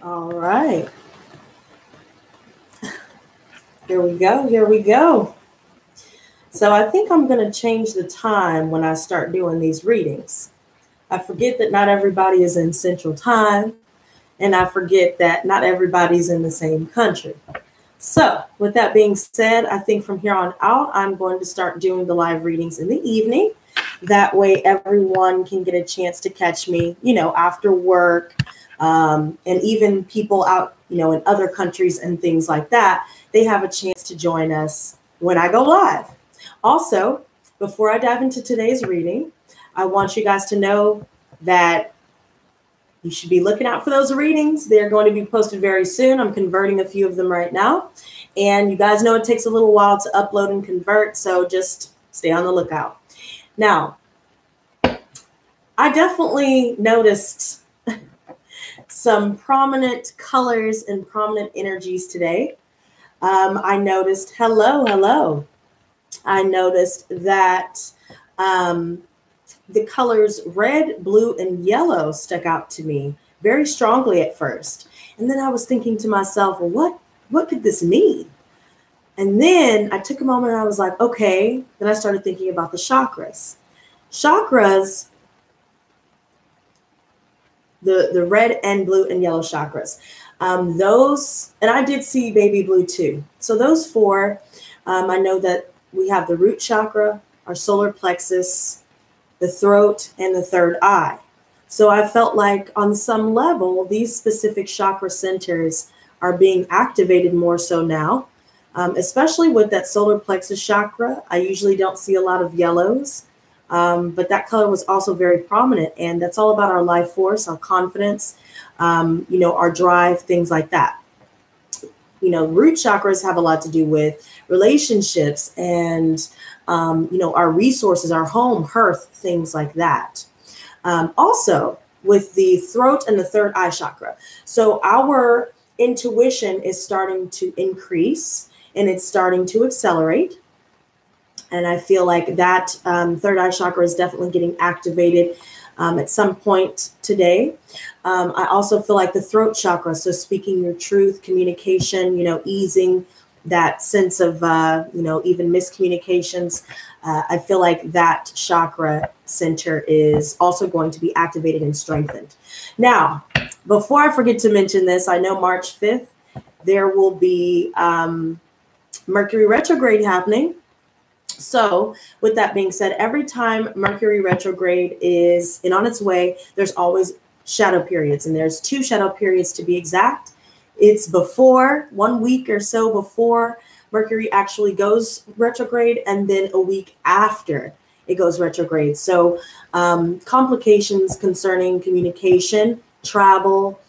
All right. Here we go. Here we go. So I think I'm going to change the time when I start doing these readings. I forget that not everybody is in Central Time, and I forget that not everybody's in the same country. So with that being said, I think from here on out, I'm going to start doing the live readings in the evening. That way everyone can get a chance to catch me, after work, and even people out, in other countries and things like that, they have a chance to join us when I go live. Also, before I dive into today's reading, I want you guys to know that you should be looking out for those readings. They're going to be posted very soon. I'm converting a few of them right now. And you guys know it takes a little while to upload and convert, so just stay on the lookout. Now, I definitely noticed some prominent colors and prominent energies today. I noticed, hello. I noticed that the colors red, blue, and yellow stuck out to me very strongly at first. And then I was thinking to myself, well, what could this mean? And then I took a moment and I was like, okay. Then I started thinking about the chakras. Chakras, the red and blue and yellow chakras. Those, and I did see baby blue too. So those four, I know that we have the root chakra, our solar plexus, the throat, and the third eye. So I felt like on some level, these specific chakra centers are being activated more so now, especially with that solar plexus chakra. I usually don't see a lot of yellows, but that color was also very prominent. And that's all about our life force, our confidence, our drive, things like that. Root chakras have a lot to do with relationships and our resources, our home, hearth, things like that. Also with the throat and the third eye chakra. So our intuition is starting to increase and it's starting to accelerate. And I feel like that third eye chakra is definitely getting activated at some point today. I also feel like the throat chakra, so speaking your truth, communication, easing that sense of, even miscommunications. I feel like that chakra center is also going to be activated and strengthened. Now, before I forget to mention this, I know March 5th, there will be Mercury retrograde happening. So with that being said, every time Mercury retrograde is on its way, there's always shadow periods, and there's 2 shadow periods to be exact. It's before 1 week or so before Mercury actually goes retrograde, and then a week after it goes retrograde. So complications concerning communication, travel,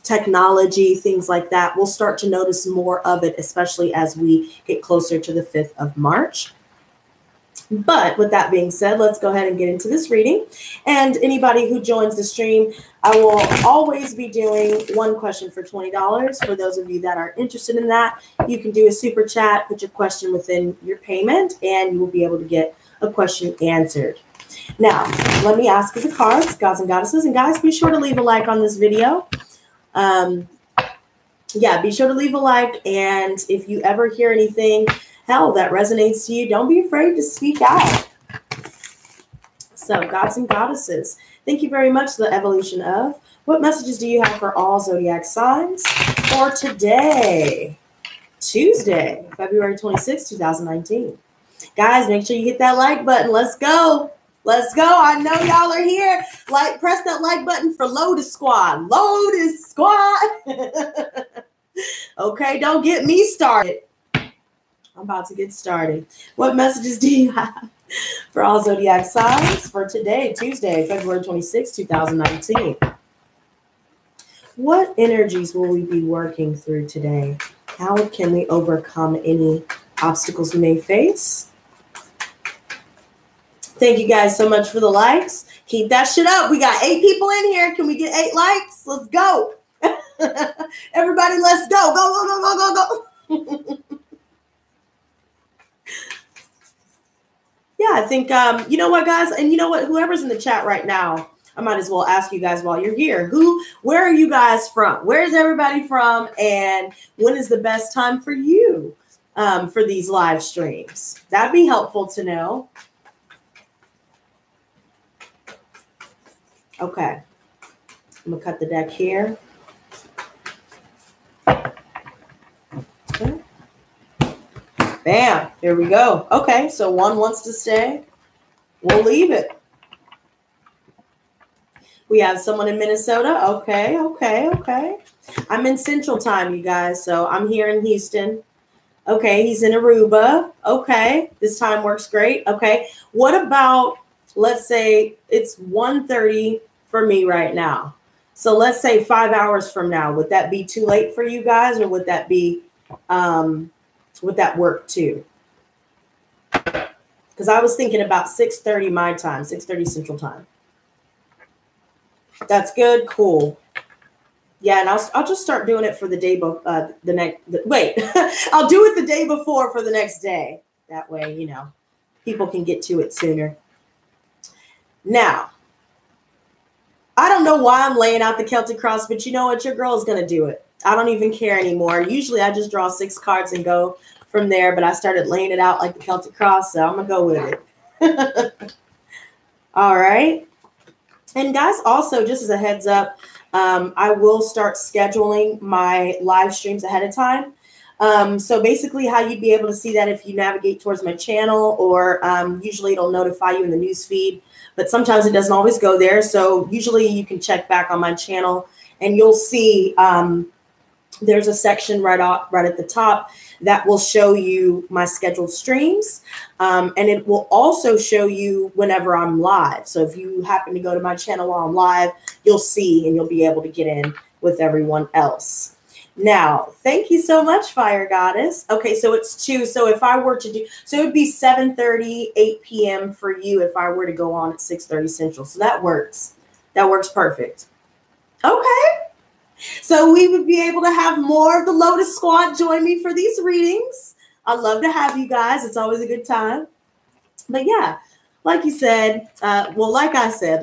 technology, things like that, we'll start to notice more of it, especially as we get closer to the 5th of March. But with that being said, let's go ahead and get into this reading. And anybody who joins the stream, I will always be doing one question for $20. For those of you that are interested in that, you can do a super chat, put your question within your payment, and you will be able to get a question answered. Now, let me ask you the cards, gods and goddesses. And guys, be sure to leave a like on this video. Be sure to leave a like. And if you ever hear anything, that resonates to you, don't be afraid to speak out. So, gods and goddesses, thank you very much, the evolution of. What messages do you have for all zodiac signs for today, Tuesday, February 26, 2019? Guys, make sure you hit that like button. Let's go. Let's go. I know y'all are here. Press that like button for Lotus Squad. Lotus Squad. Okay, don't get me started. I'm about to get started. What messages do you have for all zodiac signs for today, Tuesday, February 26, 2019? What energies will we be working through today? How can we overcome any obstacles we may face? Thank you guys so much for the likes. Keep that shit up. We got 8 people in here. Can we get 8 likes? Let's go. Everybody, let's go. Go. Yeah, I think, you know what, guys? And you know what? Whoever's in the chat right now, I might as well ask you guys while you're here. Where are you guys from? Where's everybody from? And when is the best time for you for these live streams? That'd be helpful to know. Okay. I'm going to cut the deck here. Okay. Bam. Here we go. Okay. So one wants to stay. We'll leave it. We have someone in Minnesota. Okay. Okay. Okay. I'm in Central Time, you guys. So I'm here in Houston. Okay. He's in Aruba. Okay. This time works great. Okay. What about, let's say it's 1:30 for me right now. So let's say 5 hours from now. Would that be too late for you guys, or would that be, would that work too? Because I was thinking about 6:30 my time, 6:30 Central Time. That's good. Cool. Yeah, and I'll just start doing it for the day I'll do it the day before for the next day. That way, you know, people can get to it sooner. Now, I don't know why I'm laying out the Celtic cross, but you know what? Your girl is going to do it. I don't even care anymore. Usually I just draw 6 cards and go from there, but I started laying it out like the Celtic cross, so I'm going to go with it. All right. And guys, also, just as a heads up, I will start scheduling my live streams ahead of time. So basically how you'd be able to see that if you navigate towards my channel, or usually it'll notify you in the news feed, but sometimes it doesn't always go there. So usually you can check back on my channel and you'll see there's a section right at the top that will show you my scheduled streams. And it will also show you whenever I'm live. So if you happen to go to my channel while I'm live, you'll see and you'll be able to get in with everyone else. Now, thank you so much, Fire Goddess. Okay, so it's 2. So if I were to do, so it would be 7:30, 8 p.m. for you if I were to go on at 6:30 Central. So that works. That works perfect. Okay. So we would be able to have more of the Lotus Squad join me for these readings. I'd love to have you guys. It's always a good time. But yeah, like you said, like I said,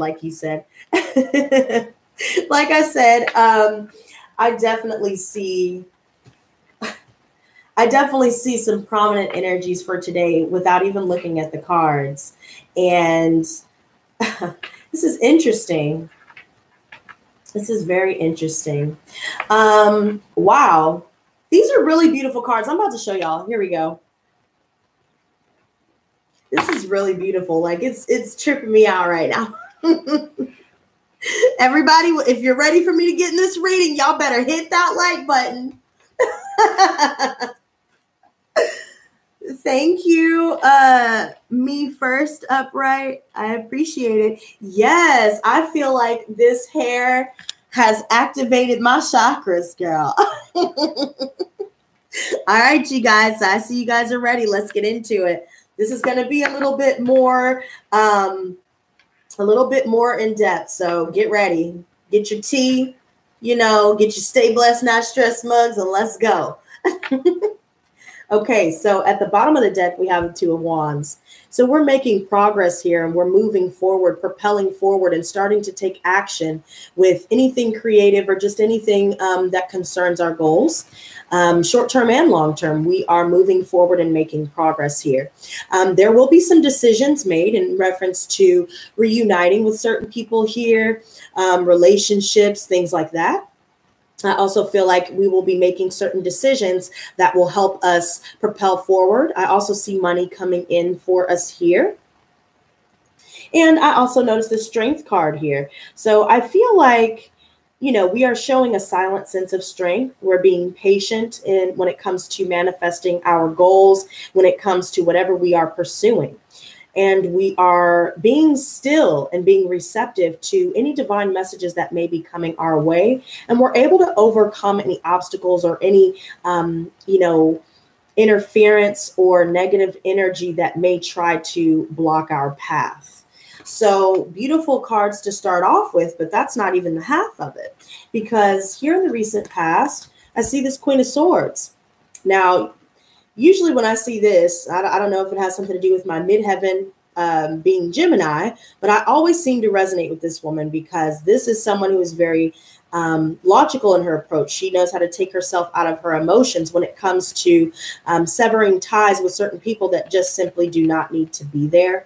I definitely see some prominent energies for today without even looking at the cards. And this is interesting. This is very interesting. Wow. These are really beautiful cards. I'm about to show y'all. Here we go. This is really beautiful. Like it's tripping me out right now. Everybody, if you're ready for me to get in this reading, y'all better hit that like button. Thank you. Me first, upright. I appreciate it. Yes, I feel like this hair has activated my chakras, girl. All right, you guys. I see you guys are ready. Let's get into it. This is going to be a little bit more in depth. So get ready. Get your tea, get your Stay Blessed, Not Stressed mugs, and let's go. Okay, so at the bottom of the deck, we have the 2 of Wands. So we're making progress here and we're moving forward, propelling forward and starting to take action with anything creative or just anything that concerns our goals. Short-term and long-term, we are moving forward and making progress here. There will be some decisions made in reference to reuniting with certain people here, relationships, things like that. I also feel like we will be making certain decisions that will help us propel forward. I also see money coming in for us here. And I also noticed the Strength card here. So I feel like, we are showing a silent sense of strength. We're being patient when it comes to manifesting our goals, when it comes to whatever we are pursuing. And we are being still and being receptive to any divine messages that may be coming our way. And we're able to overcome any obstacles or any, interference or negative energy that may try to block our path. So beautiful cards to start off with, but that's not even the half of it. Because here in the recent past, I see this Queen of Swords. Now, usually when I see this, I don't know if it has something to do with my midheaven being Gemini, but I always seem to resonate with this woman because this is someone who is very logical in her approach. She knows how to take herself out of her emotions when it comes to severing ties with certain people that just simply do not need to be there.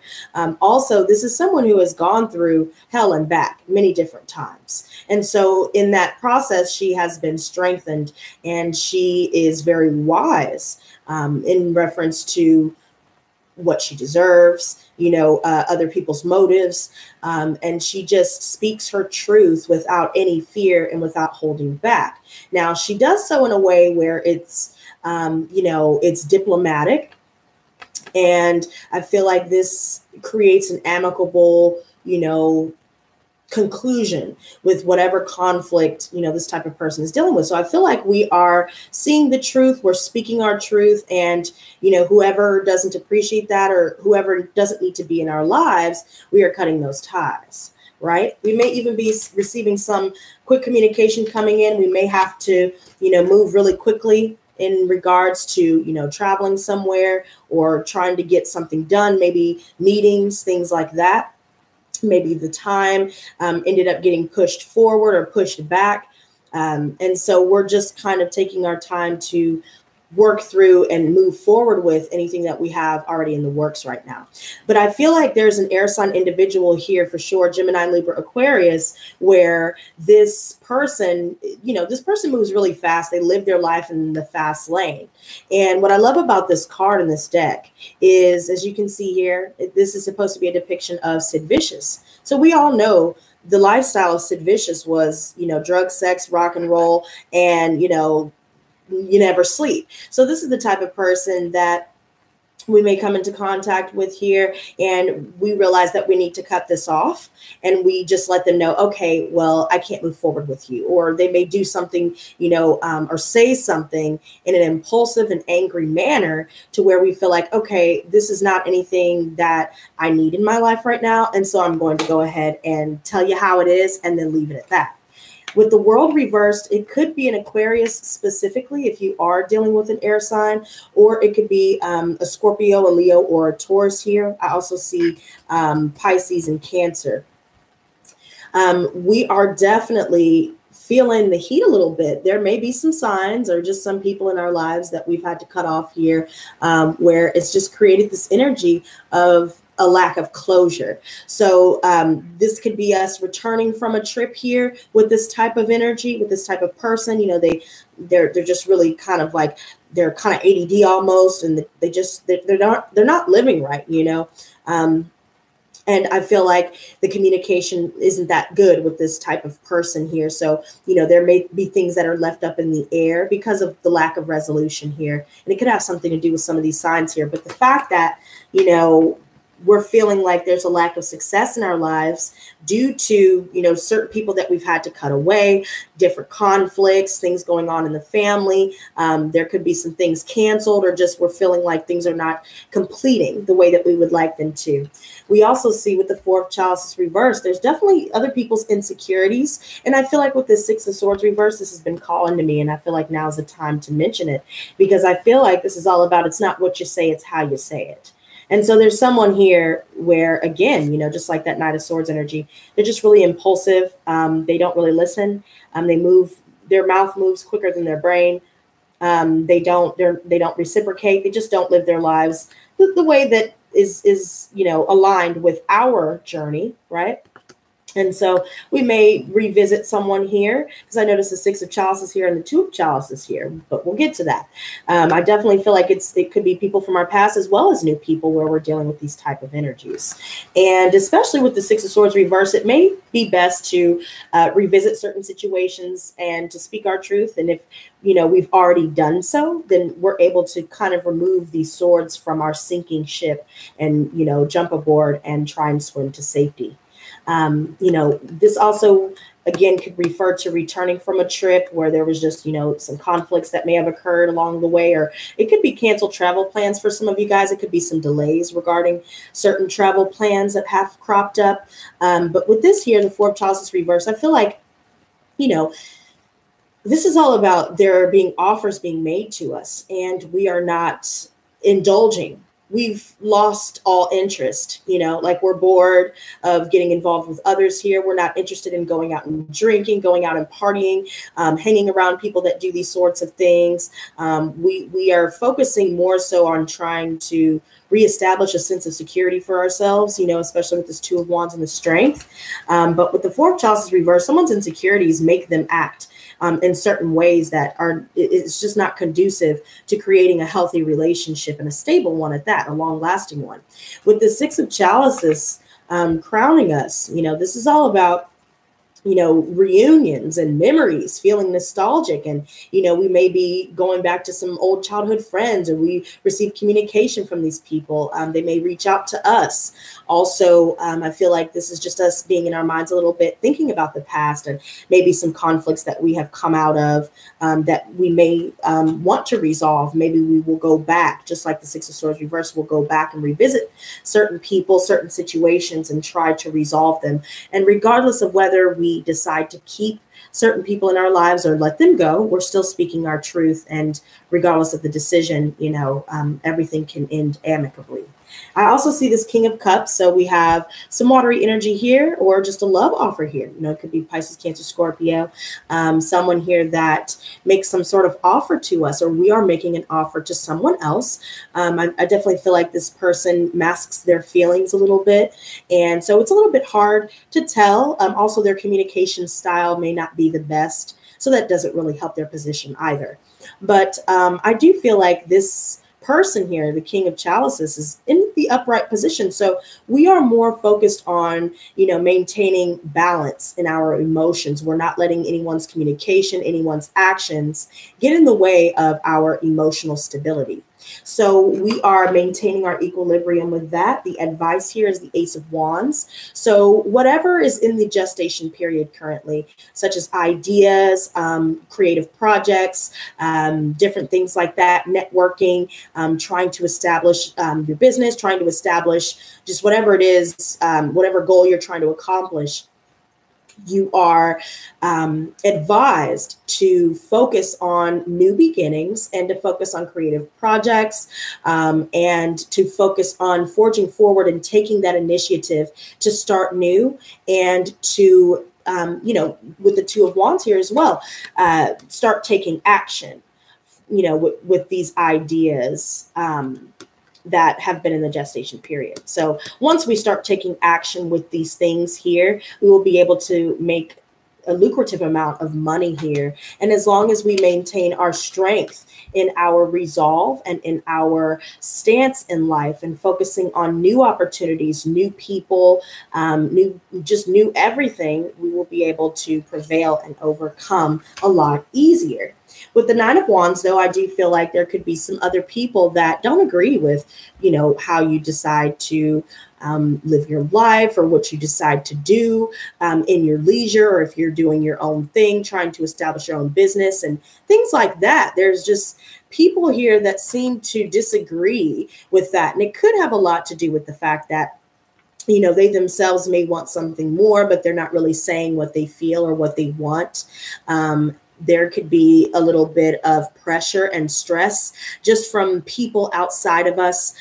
Also, this is someone who has gone through hell and back many different times. And so in that process, she has been strengthened, and she is very wise in reference to what she deserves, other people's motives. And she just speaks her truth without any fear and without holding back. Now, she does so in a way where it's, it's diplomatic. And I feel like this creates an amicable, conclusion with whatever conflict, this type of person is dealing with. So I feel like we are seeing the truth, we're speaking our truth, and, whoever doesn't appreciate that or whoever doesn't need to be in our lives, we are cutting those ties, right? We may even be receiving some quick communication coming in. We may have to, move really quickly in regards to, traveling somewhere or trying to get something done, maybe meetings, things like that. Maybe the time ended up getting pushed forward or pushed back. And so we're just kind of taking our time to work through and move forward with anything that we have already in the works right now. But I feel like there's an air sign individual here for sure, Gemini, Libra, Aquarius, where this person moves really fast. They live their life in the fast lane. And what I love about this card in this deck is, as you can see here, this is supposed to be a depiction of Sid Vicious. So we all know the lifestyle of Sid Vicious was, drugs, sex, rock and roll, and, you never sleep. So this is the type of person that we may come into contact with here, and we realize that we need to cut this off, and we just let them know, okay, well, I can't move forward with you. Or they may do something, or say something in an impulsive and angry manner to where we feel like, okay, this is not anything that I need in my life right now. And so I'm going to go ahead and tell you how it is and then leave it at that. With the world reversed, it could be an Aquarius specifically if you are dealing with an air sign, or it could be a Scorpio, a Leo, or a Taurus here. I also see Pisces and Cancer. We are definitely feeling the heat a little bit. There may be some signs or just some people in our lives that we've had to cut off here, where it's just created this energy of a lack of closure. So this could be us returning from a trip here with this type of energy, with this type of person. They're just really kind of like, they're kind of ADD almost, and they're not living right, and I feel like the communication isn't that good with this type of person here. So, there may be things that are left up in the air because of the lack of resolution here. And it could have something to do with some of these signs here. But the fact that, we're feeling like there's a lack of success in our lives due to, certain people that we've had to cut away, different conflicts, things going on in the family. There could be some things canceled, or just we're feeling like things are not completing the way that we would like them to. We also see with the Four of Chalices reversed, there's definitely other people's insecurities. And I feel like with the Six of Swords reversed, this has been calling to me. And I feel like now's the time to mention it, because I feel like this is all about, it's not what you say, it's how you say it. And so there's someone here where, again, just like that Knight of Swords energy, they're just really impulsive. They don't really listen. Their mouth moves quicker than their brain. They don't reciprocate. They just don't live their lives the way that is aligned with our journey, right? And so we may revisit someone here, because I noticed the Six of Chalices here and the Two of Chalices here, but we'll get to that. I definitely feel like it could be people from our past as well as new people where we're dealing with these type of energies. And especially with the Six of Swords reverse, it may be best to revisit certain situations and to speak our truth. And if we've already done so, then we're able to kind of remove these swords from our sinking ship and, jump aboard and try and swim to safety. This also, again, could refer to returning from a trip where there was just, some conflicts that may have occurred along the way, or it could be canceled travel plans for some of you guys. It could be some delays regarding certain travel plans that have cropped up. But with this here, the Four of Chalices reverse, I feel like, this is all about there being offers being made to us, and we are not indulging we've lost all interest, like we're bored of getting involved with others here. We're not interested in going out and drinking, going out and partying, hanging around people that do these sorts of things. We are focusing more so on trying to reestablish a sense of security for ourselves, especially with this Two of Wands and the Strength. But with the Four of Chalices reversed, someone's insecurities make them act in certain ways that it's just not conducive to creating a healthy relationship, and a stable one at that, a long-lasting one. With the Six of Chalices crowning us, this is all about reunions and memories, feeling nostalgic. And, we may be going back to some old childhood friends, or we receive communication from these people. They may reach out to us. Also, I feel like this is just us being in our minds a little bit, thinking about the past and maybe some conflicts that we have come out of that we may want to resolve. Maybe we will go back, just like the Six of Swords reversed, we'll go back and revisit certain people, certain situations, and try to resolve them. And regardless of whether we decide to keep certain people in our lives or let them go, we're still speaking our truth. And regardless of the decision, everything can end amicably. I also see this King of Cups. So we have some watery energy here, or just a love offer here. It could be Pisces, Cancer, Scorpio. Someone here that makes some sort of offer to us, or we are making an offer to someone else. I definitely feel like this person masks their feelings a little bit. And so it's a little bit hard to tell. Also, their communication style may not be the best. So that doesn't really help their position either. But I do feel like this person here, the King of Chalices, is in the upright position. So we are more focused on, maintaining balance in our emotions. We're not letting anyone's communication, anyone's actions get in the way of our emotional stability. So we are maintaining our equilibrium with that. The advice here is the Ace of Wands. So whatever is in the gestation period currently, such as ideas, creative projects, different things like that, networking, trying to establish your business, trying to establish just whatever it is, whatever goal you're trying to accomplish, you are advised to focus on new beginnings and to focus on creative projects and to focus on forging forward and taking that initiative to start new and to, with the Two of Wands here as well, start taking action, with these ideas that have been in the gestation period. So once we start taking action with these things here, we will be able to make a lucrative amount of money here. And as long as we maintain our strength in our resolve and in our stance in life and focusing on new opportunities, new people, new everything, we will be able to prevail and overcome a lot easier. With the Nine of Wands, though, I do feel like there could be some other people that don't agree with, how you decide to live your life or what you decide to do in your leisure, or if you're doing your own thing, trying to establish your own business and things like that. There's just people here that seem to disagree with that. And it could have a lot to do with the fact that they themselves may want something more, but they're not really saying what they feel or what they want. There could be a little bit of pressure and stress just from people outside of us,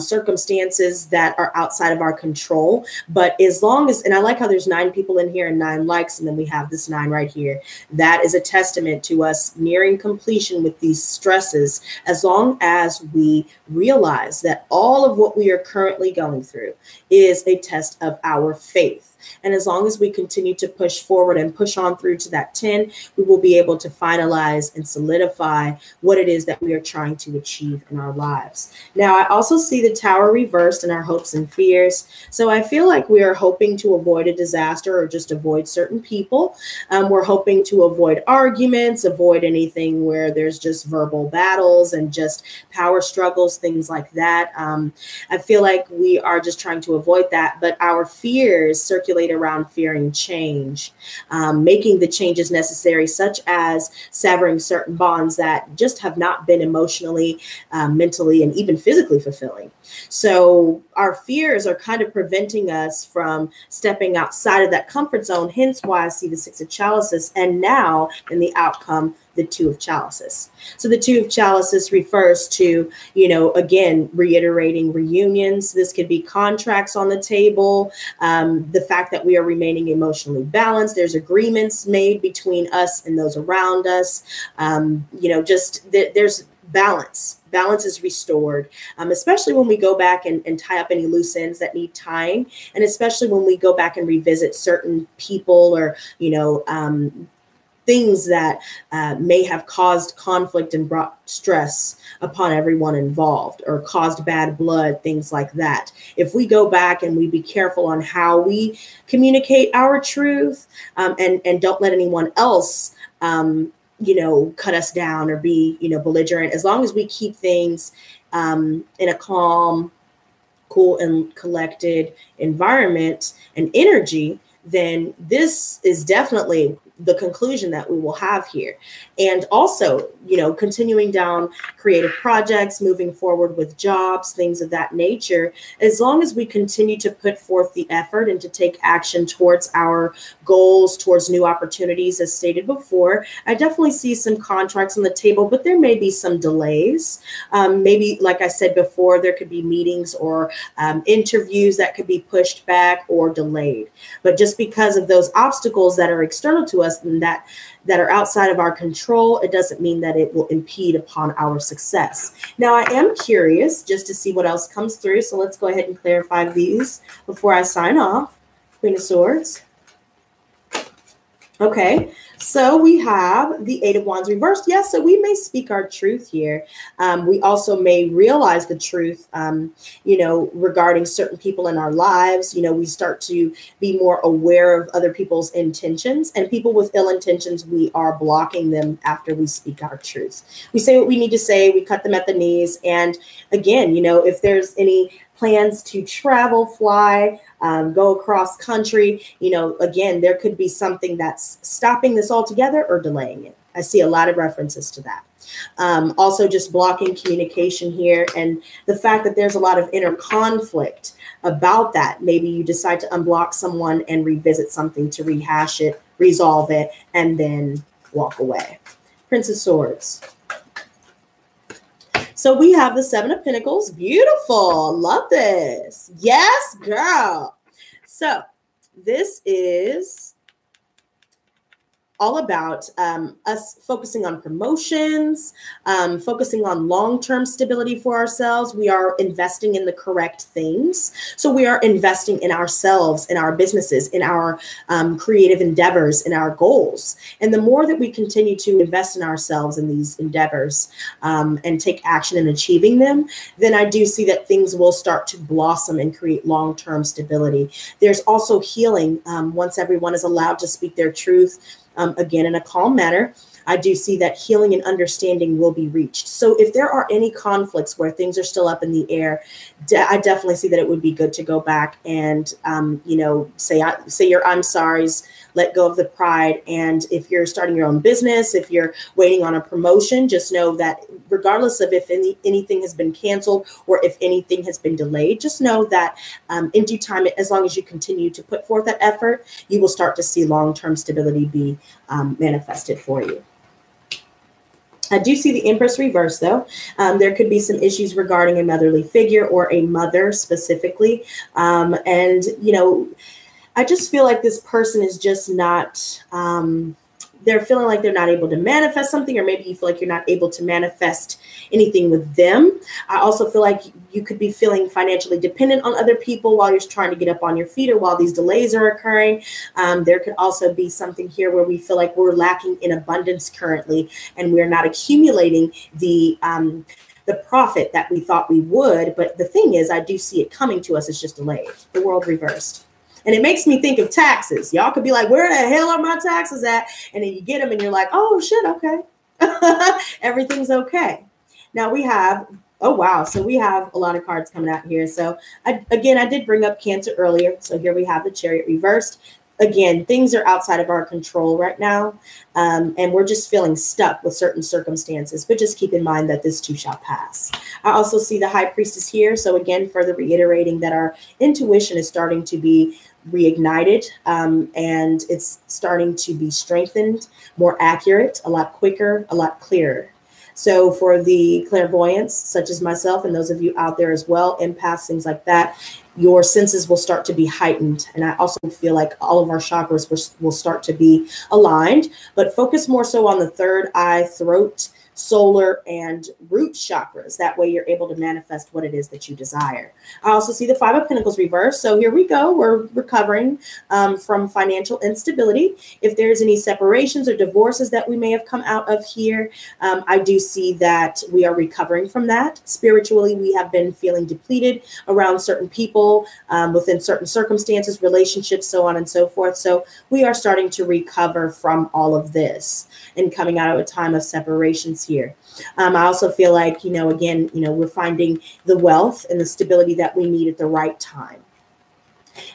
circumstances that are outside of our control. But as long as, and I like how there's 9 people in here and 9 likes, and then we have this 9 right here. That is a testament to us nearing completion with these stresses, as long as we realize that all of what we are currently going through is a test of our faith. And as long as we continue to push forward and push on through to that 10, we will be able to finalize and solidify what it is that we are trying to achieve in our lives. Now, I also see the Tower reversed in our hopes and fears. So I feel like we are hoping to avoid a disaster or just avoid certain people. We're hoping to avoid arguments, avoid anything where there's just verbal battles and just power struggles, things like that. I feel like we are just trying to avoid that, but our fears circulate around fearing change, making the changes necessary, such as severing certain bonds that just have not been emotionally, mentally, and even physically fulfilling. So our fears are kind of preventing us from stepping outside of that comfort zone. Hence why I see the Six of Chalices, and now in the outcome, the Two of Chalices. So the Two of Chalices refers to, again, reiterating reunions. This could be contracts on the table, the fact that we are remaining emotionally balanced. There's agreements made between us and those around us. There's balance. Balance is restored, especially when we go back and tie up any loose ends that need tying. And especially when we go back and revisit certain people or, things that may have caused conflict and brought stress upon everyone involved or caused bad blood, things like that. If we go back and we be careful on how we communicate our truth and don't let anyone else cut us down or be, belligerent, as long as we keep things in a calm, cool, and collected environment and energy, then this is definitely the conclusion that we will have here. And also, continuing down creative projects, moving forward with jobs, things of that nature, as long as we continue to put forth the effort and to take action towards our goals, towards new opportunities, as stated before, I definitely see some contracts on the table, but there may be some delays. Maybe, like I said before, there could be meetings or interviews that could be pushed back or delayed. But just because of those obstacles that are external to us and that are outside of our control, it doesn't mean that it will impede upon our success. Now, I am curious just to see what else comes through. So let's go ahead and clarify these before I sign off. Queen of Swords. Okay, so we have the Eight of Wands reversed. Yes, so we may speak our truth here. We also may realize the truth, regarding certain people in our lives. We start to be more aware of other people's intentions, and people with ill intentions, we are blocking them after we speak our truth. We say what we need to say, we cut them at the knees. And again, if there's any plans to travel, fly, go across country, again, there could be something that's stopping this altogether or delaying it. I see a lot of references to that. Also just blocking communication here, and the fact that there's a lot of inner conflict about that. Maybe you decide to unblock someone and revisit something to rehash it, resolve it, and then walk away. Prince of Swords. So we have the Seven of Pentacles. Beautiful. Love this. Yes, girl. So this is all about us focusing on promotions, focusing on long-term stability for ourselves. We are investing in the correct things. So we are investing in ourselves, in our businesses, in our creative endeavors, in our goals. And the more that we continue to invest in ourselves in these endeavors and take action in achieving them, then I do see that things will start to blossom and create long-term stability. There's also healing once everyone is allowed to speak their truth. Again, in a calm manner, I do see that healing and understanding will be reached. So if there are any conflicts where things are still up in the air, I definitely see that it would be good to go back and, say your I'm sorry's, let go of the pride. And if you're starting your own business, if you're waiting on a promotion, just know that regardless of if anything has been canceled or if anything has been delayed, just know that in due time, as long as you continue to put forth that effort, you will start to see long-term stability be manifested for you. I do see the Empress reverse, though. There could be some issues regarding a motherly figure or a mother specifically. I just feel like this person is just not, they're feeling like they're not able to manifest something, or maybe you feel like you're not able to manifest anything with them. I also feel like you could be feeling financially dependent on other people while you're trying to get up on your feet or while these delays are occurring. There could also be something here where we feel like we're lacking in abundance currently, and we're not accumulating the profit that we thought we would. But the thing is, I do see it coming to us. It's just delayed. The World reversed. And it makes me think of taxes. Y'all could be like, where the hell are my taxes at? And then you get them and you're like, oh, shit, okay. Everything's okay. Now we have, oh, wow. So we have a lot of cards coming out here. So, I did bring up Cancer earlier. So here we have the Chariot reversed. again, things are outside of our control right now, and we're just feeling stuck with certain circumstances, but just keep in mind that this too shall pass. I also see the High Priestess here. So again, further reiterating that our intuition is starting to be reignited, and it's starting to be strengthened, more accurate, a lot quicker, a lot clearer. So for the clairvoyants, such as myself and those of you out there as well, empaths, things like that, your senses will start to be heightened. And I also feel like all of our chakras will start to be aligned, but focus more so on the third eye, throat, solar, and root chakras. That way you're able to manifest what it is that you desire. I also see the Five of Pentacles reversed. So here we go. We're recovering from financial instability. If there's any separations or divorces that we may have come out of here, I do see that we are recovering from that. Spiritually, we have been feeling depleted around certain people, within certain circumstances, relationships, so on and so forth. So we are starting to recover from all of this and coming out of a time of separations here. I also feel like, again, we're finding the wealth and the stability that we need at the right time.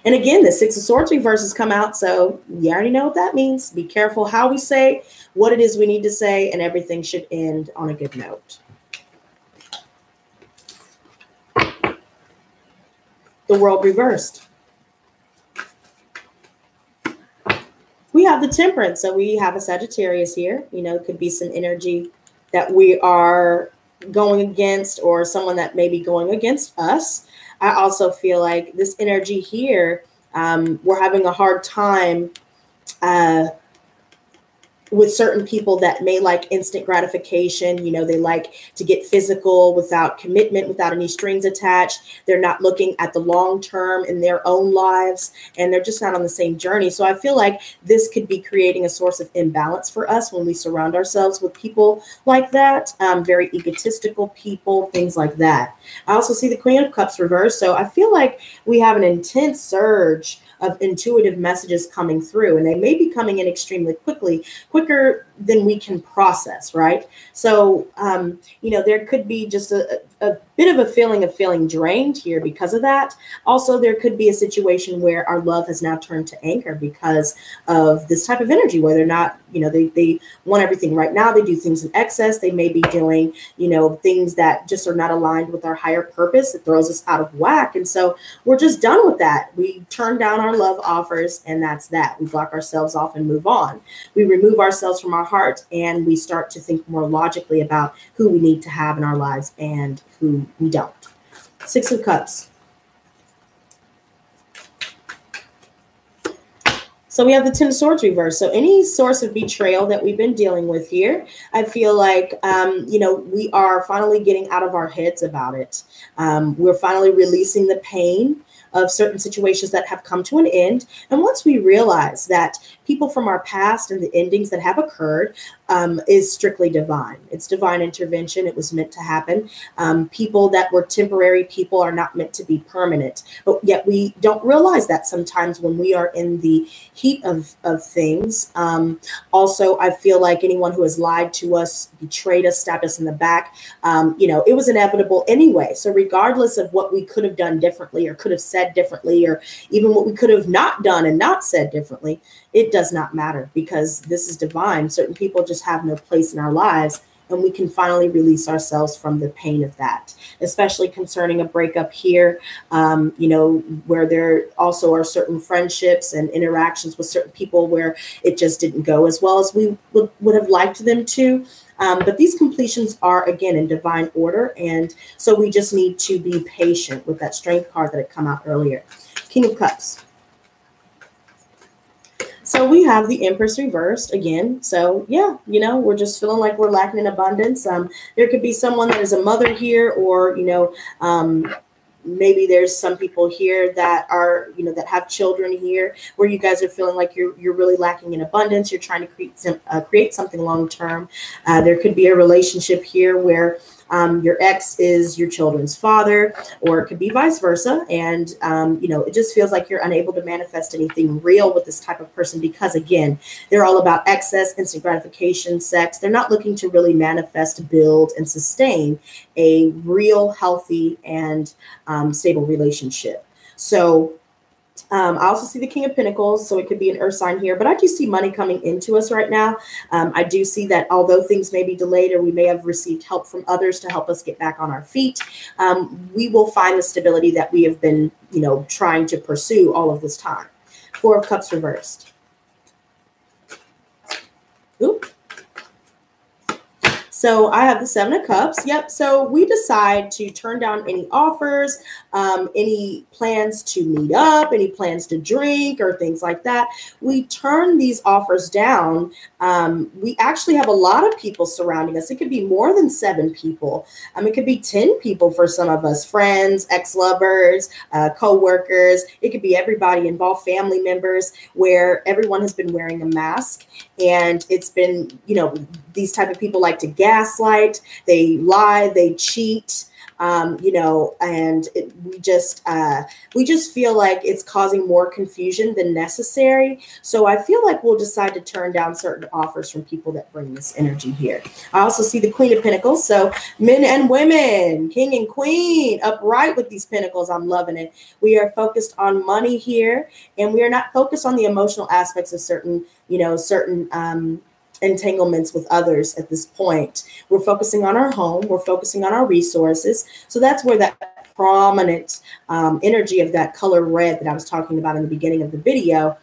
And again, the Six of Swords reverse has come out. So you already know what that means. Be careful how we say what it is we need to say, and everything should end on a good note. The World reversed. We have the Temperance. So we have a Sagittarius here. It could be some energy that we are going against, or someone that may be going against us. I also feel like this energy here, we're having a hard time with certain people that may like instant gratification. They like to get physical without commitment, without any strings attached. They're not looking at the long term in their own lives, and they're just not on the same journey. So I feel like this could be creating a source of imbalance for us when we surround ourselves with people like that, very egotistical people, things like that. I also see the Queen of Cups reversed. So I feel like we have an intense surge of intuitive messages coming through, and they may be coming in extremely quicker than we can process, right? So, there could be just a bit of a feeling of feeling drained here because of that. Also, there could be a situation where our love has now turned to anger because of this type of energy, where they're not, they want everything right now. They do things in excess. They may be doing, things that just are not aligned with our higher purpose. It throws us out of whack. And so we're just done with that. We turn down our love offers, and that's that. We block ourselves off and move on. We remove ourselves from our heart, and we start to think more logically about who we need to have in our lives and who we don't. Six of Cups. So we have the Ten of Swords reversed. So any source of betrayal that we've been dealing with here, I feel like, we are finally getting out of our heads about it. We're finally releasing the pain of certain situations that have come to an end. And once we realize that people from our past and the endings that have occurred is strictly divine. It's divine intervention. It was meant to happen. People that were temporary people are not meant to be permanent. But yet we don't realize that sometimes when we are in the heat of things. Also, I feel like anyone who has lied to us, betrayed us, stabbed us in the back, it was inevitable anyway. So regardless of what we could have done differently or could have said differently, or even what we could have not done and not said differently, it does not matter, because this is divine. Certain people just have no place in our lives, and we can finally release ourselves from the pain of that, especially concerning a breakup here, where there also are certain friendships and interactions with certain people where it just didn't go as well as we would have liked them to. But these completions are, again, in divine order. And so we just need to be patient with that Strength card that had come out earlier. King of Cups. So we have the Empress reversed again. So yeah, we're just feeling like we're lacking in abundance. There could be someone that is a mother here, or, maybe there's some people here that are, that have children here, where you guys are feeling like you're really lacking in abundance. You're trying to create something long term. There could be a relationship here where your ex is your children's father, or it could be vice versa. And, it just feels like you're unable to manifest anything real with this type of person, because, again, they're all about excess, instant gratification, sex. They're not looking to really manifest, build, and sustain a real, healthy, and stable relationship. So I also see the King of Pentacles, so it could be an earth sign here, but I do see money coming into us right now. I do see that although things may be delayed or we may have received help from others to help us get back on our feet, we will find the stability that we have been, trying to pursue all of this time. Four of Cups reversed. Oop. So I have the Seven of Cups. Yep. So we decide to turn down any offers, any plans to meet up, any plans to drink or things like that. We turn these offers down. We actually have a lot of people surrounding us. It could be more than 7 people. It could be 10 people for some of us, friends, ex-lovers, co-workers. It could be everybody involved, family members, where everyone has been wearing a mask. And it's been, these type of people like to gaslight, they lie, they cheat, and we just feel like it's causing more confusion than necessary. So I feel like we'll decide to turn down certain offers from people that bring this energy here. I also see the Queen of Pentacles. So men and women, king and queen, upright with these pentacles. I'm loving it. We are focused on money here, and we are not focused on the emotional aspects of certain entanglements with others at this point. We're focusing on our home. We're focusing on our resources. So that's where that prominent energy of that color red that I was talking about in the beginning of the video,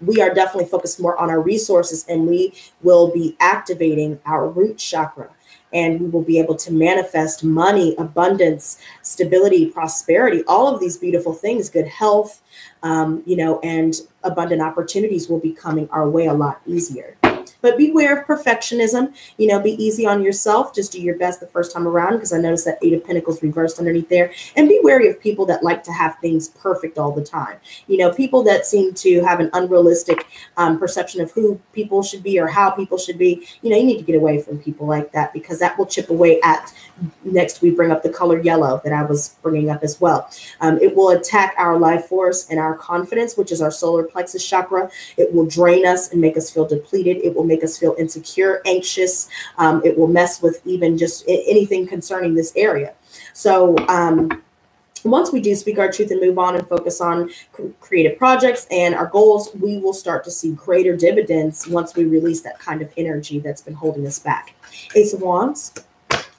we are definitely focused more on our resources, and we will be activating our root chakra. And we will be able to manifest money, abundance, stability, prosperity, all of these beautiful things, good health, and abundant opportunities will be coming our way a lot easier. But beware of perfectionism. Be easy on yourself. Just do your best the first time around, because I noticed that 8 of Pentacles reversed underneath there. And be wary of people that like to have things perfect all the time. People that seem to have an unrealistic perception of who people should be or how people should be. You need to get away from people like that, because that will chip away at, next we bring up the color yellow that I was bringing up as well. It will attack our life force and our confidence, which is our solar plexus chakra. It will drain us and make us feel depleted. It will make us feel insecure, anxious. It will mess with even just anything concerning this area. So once we do speak our truth and move on and focus on creative projects and our goals, we will start to see greater dividends once we release that kind of energy that's been holding us back. Ace of Wands.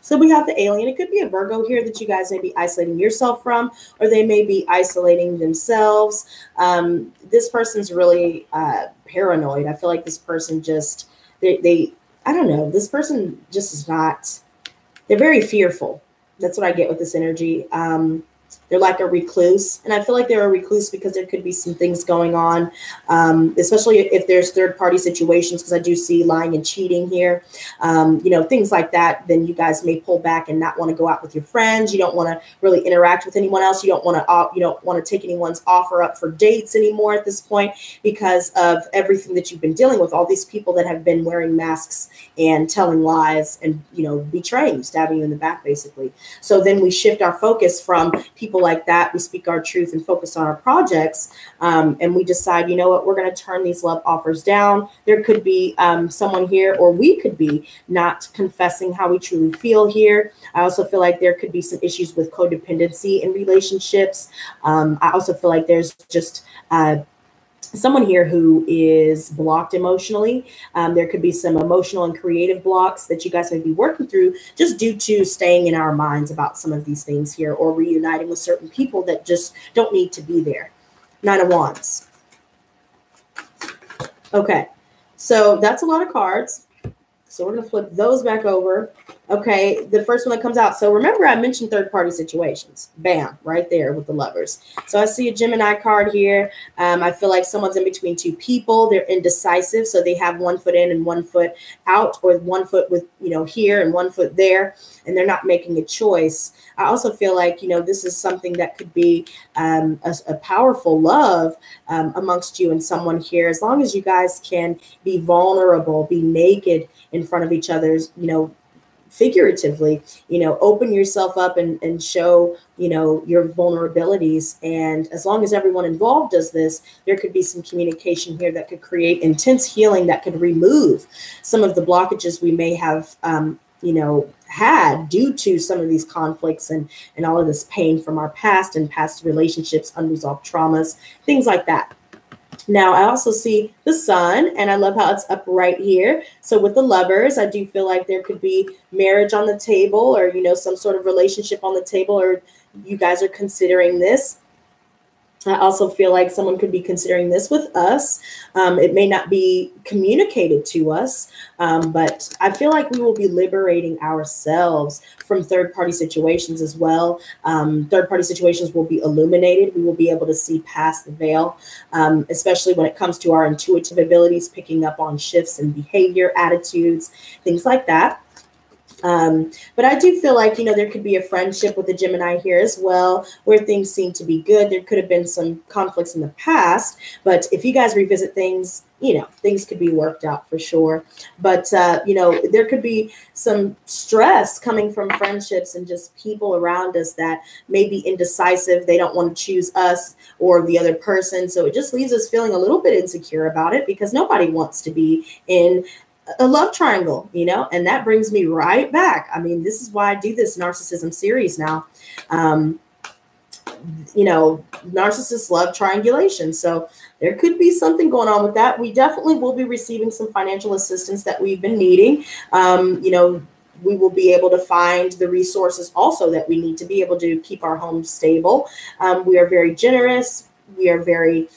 So we have the alien. It could be a Virgo here that you guys may be isolating yourself from, or they may be isolating themselves. This person's really paranoid. I feel like this person just, I don't know, this person just is not, they're very fearful. That's what I get with this energy. They're like a recluse. And I feel like they're a recluse because there could be some things going on, especially if there's third-party situations, because I do see lying and cheating here, things like that. Then you guys may pull back and not want to go out with your friends. You don't want to really interact with anyone else. You don't want to take anyone's offer up for dates anymore at this point, because of everything that you've been dealing with. All these people that have been wearing masks and telling lies and, betraying you, stabbing you in the back, basically. So then we shift our focus from people like that. We speak our truth and focus on our projects, and we decide, you know what, we're going to turn these love offers down. There could be someone here, or we could be not confessing how we truly feel here. I also feel like there could be some issues with codependency in relationships. I also feel like there's just someone here who is blocked emotionally. There could be some emotional and creative blocks that you guys may be working through just due to staying in our minds about some of these things here, or reuniting with certain people that just don't need to be there. 9 of Wands. Okay, so that's a lot of cards. So we're going to flip those back over. Okay, the first one that comes out. So remember, I mentioned third-party situations. Bam, right there with the Lovers. So I see a Gemini card here. I feel like someone's in between 2 people. They're indecisive, so they have 1 foot in and 1 foot out, or 1 foot with, here and 1 foot there, and they're not making a choice. I also feel like, this is something that could be a powerful love amongst you and someone here, as long as you guys can be vulnerable, be naked in front of each other's, figuratively, open yourself up and show, your vulnerabilities. And as long as everyone involved does this, there could be some communication here that could create intense healing, that could remove some of the blockages we may have, had due to some of these conflicts and all of this pain from our past and past relationships, unresolved traumas, things like that. Now, I also see the sun, and I love how it's up right here. So with the lovers, I do feel like there could be marriage on the table, or, some sort of relationship on the table, or you guys are considering this. I also feel like someone could be considering this with us. It may not be communicated to us, but I feel like we will be liberating ourselves from third-party situations as well. Third-party situations will be illuminated. We will be able to see past the veil, especially when it comes to our intuitive abilities, picking up on shifts in behavior, attitudes, things like that. But I do feel like, there could be a friendship with the Gemini here as well, where things seem to be good. There could have been some conflicts in the past, but if you guys revisit things, things could be worked out for sure. But, there could be some stress coming from friendships and just people around us that may be indecisive. They don't want to choose us or the other person. So it just leaves us feeling a little bit insecure about it, because nobody wants to be in a love triangle, and that brings me right back. I mean, this is why I do this narcissism series now. Narcissists love triangulation. So there could be something going on with that. We definitely will be receiving some financial assistance that we've been needing. We will be able to find the resources also that we need to be able to keep our home stable. We are very generous. We are very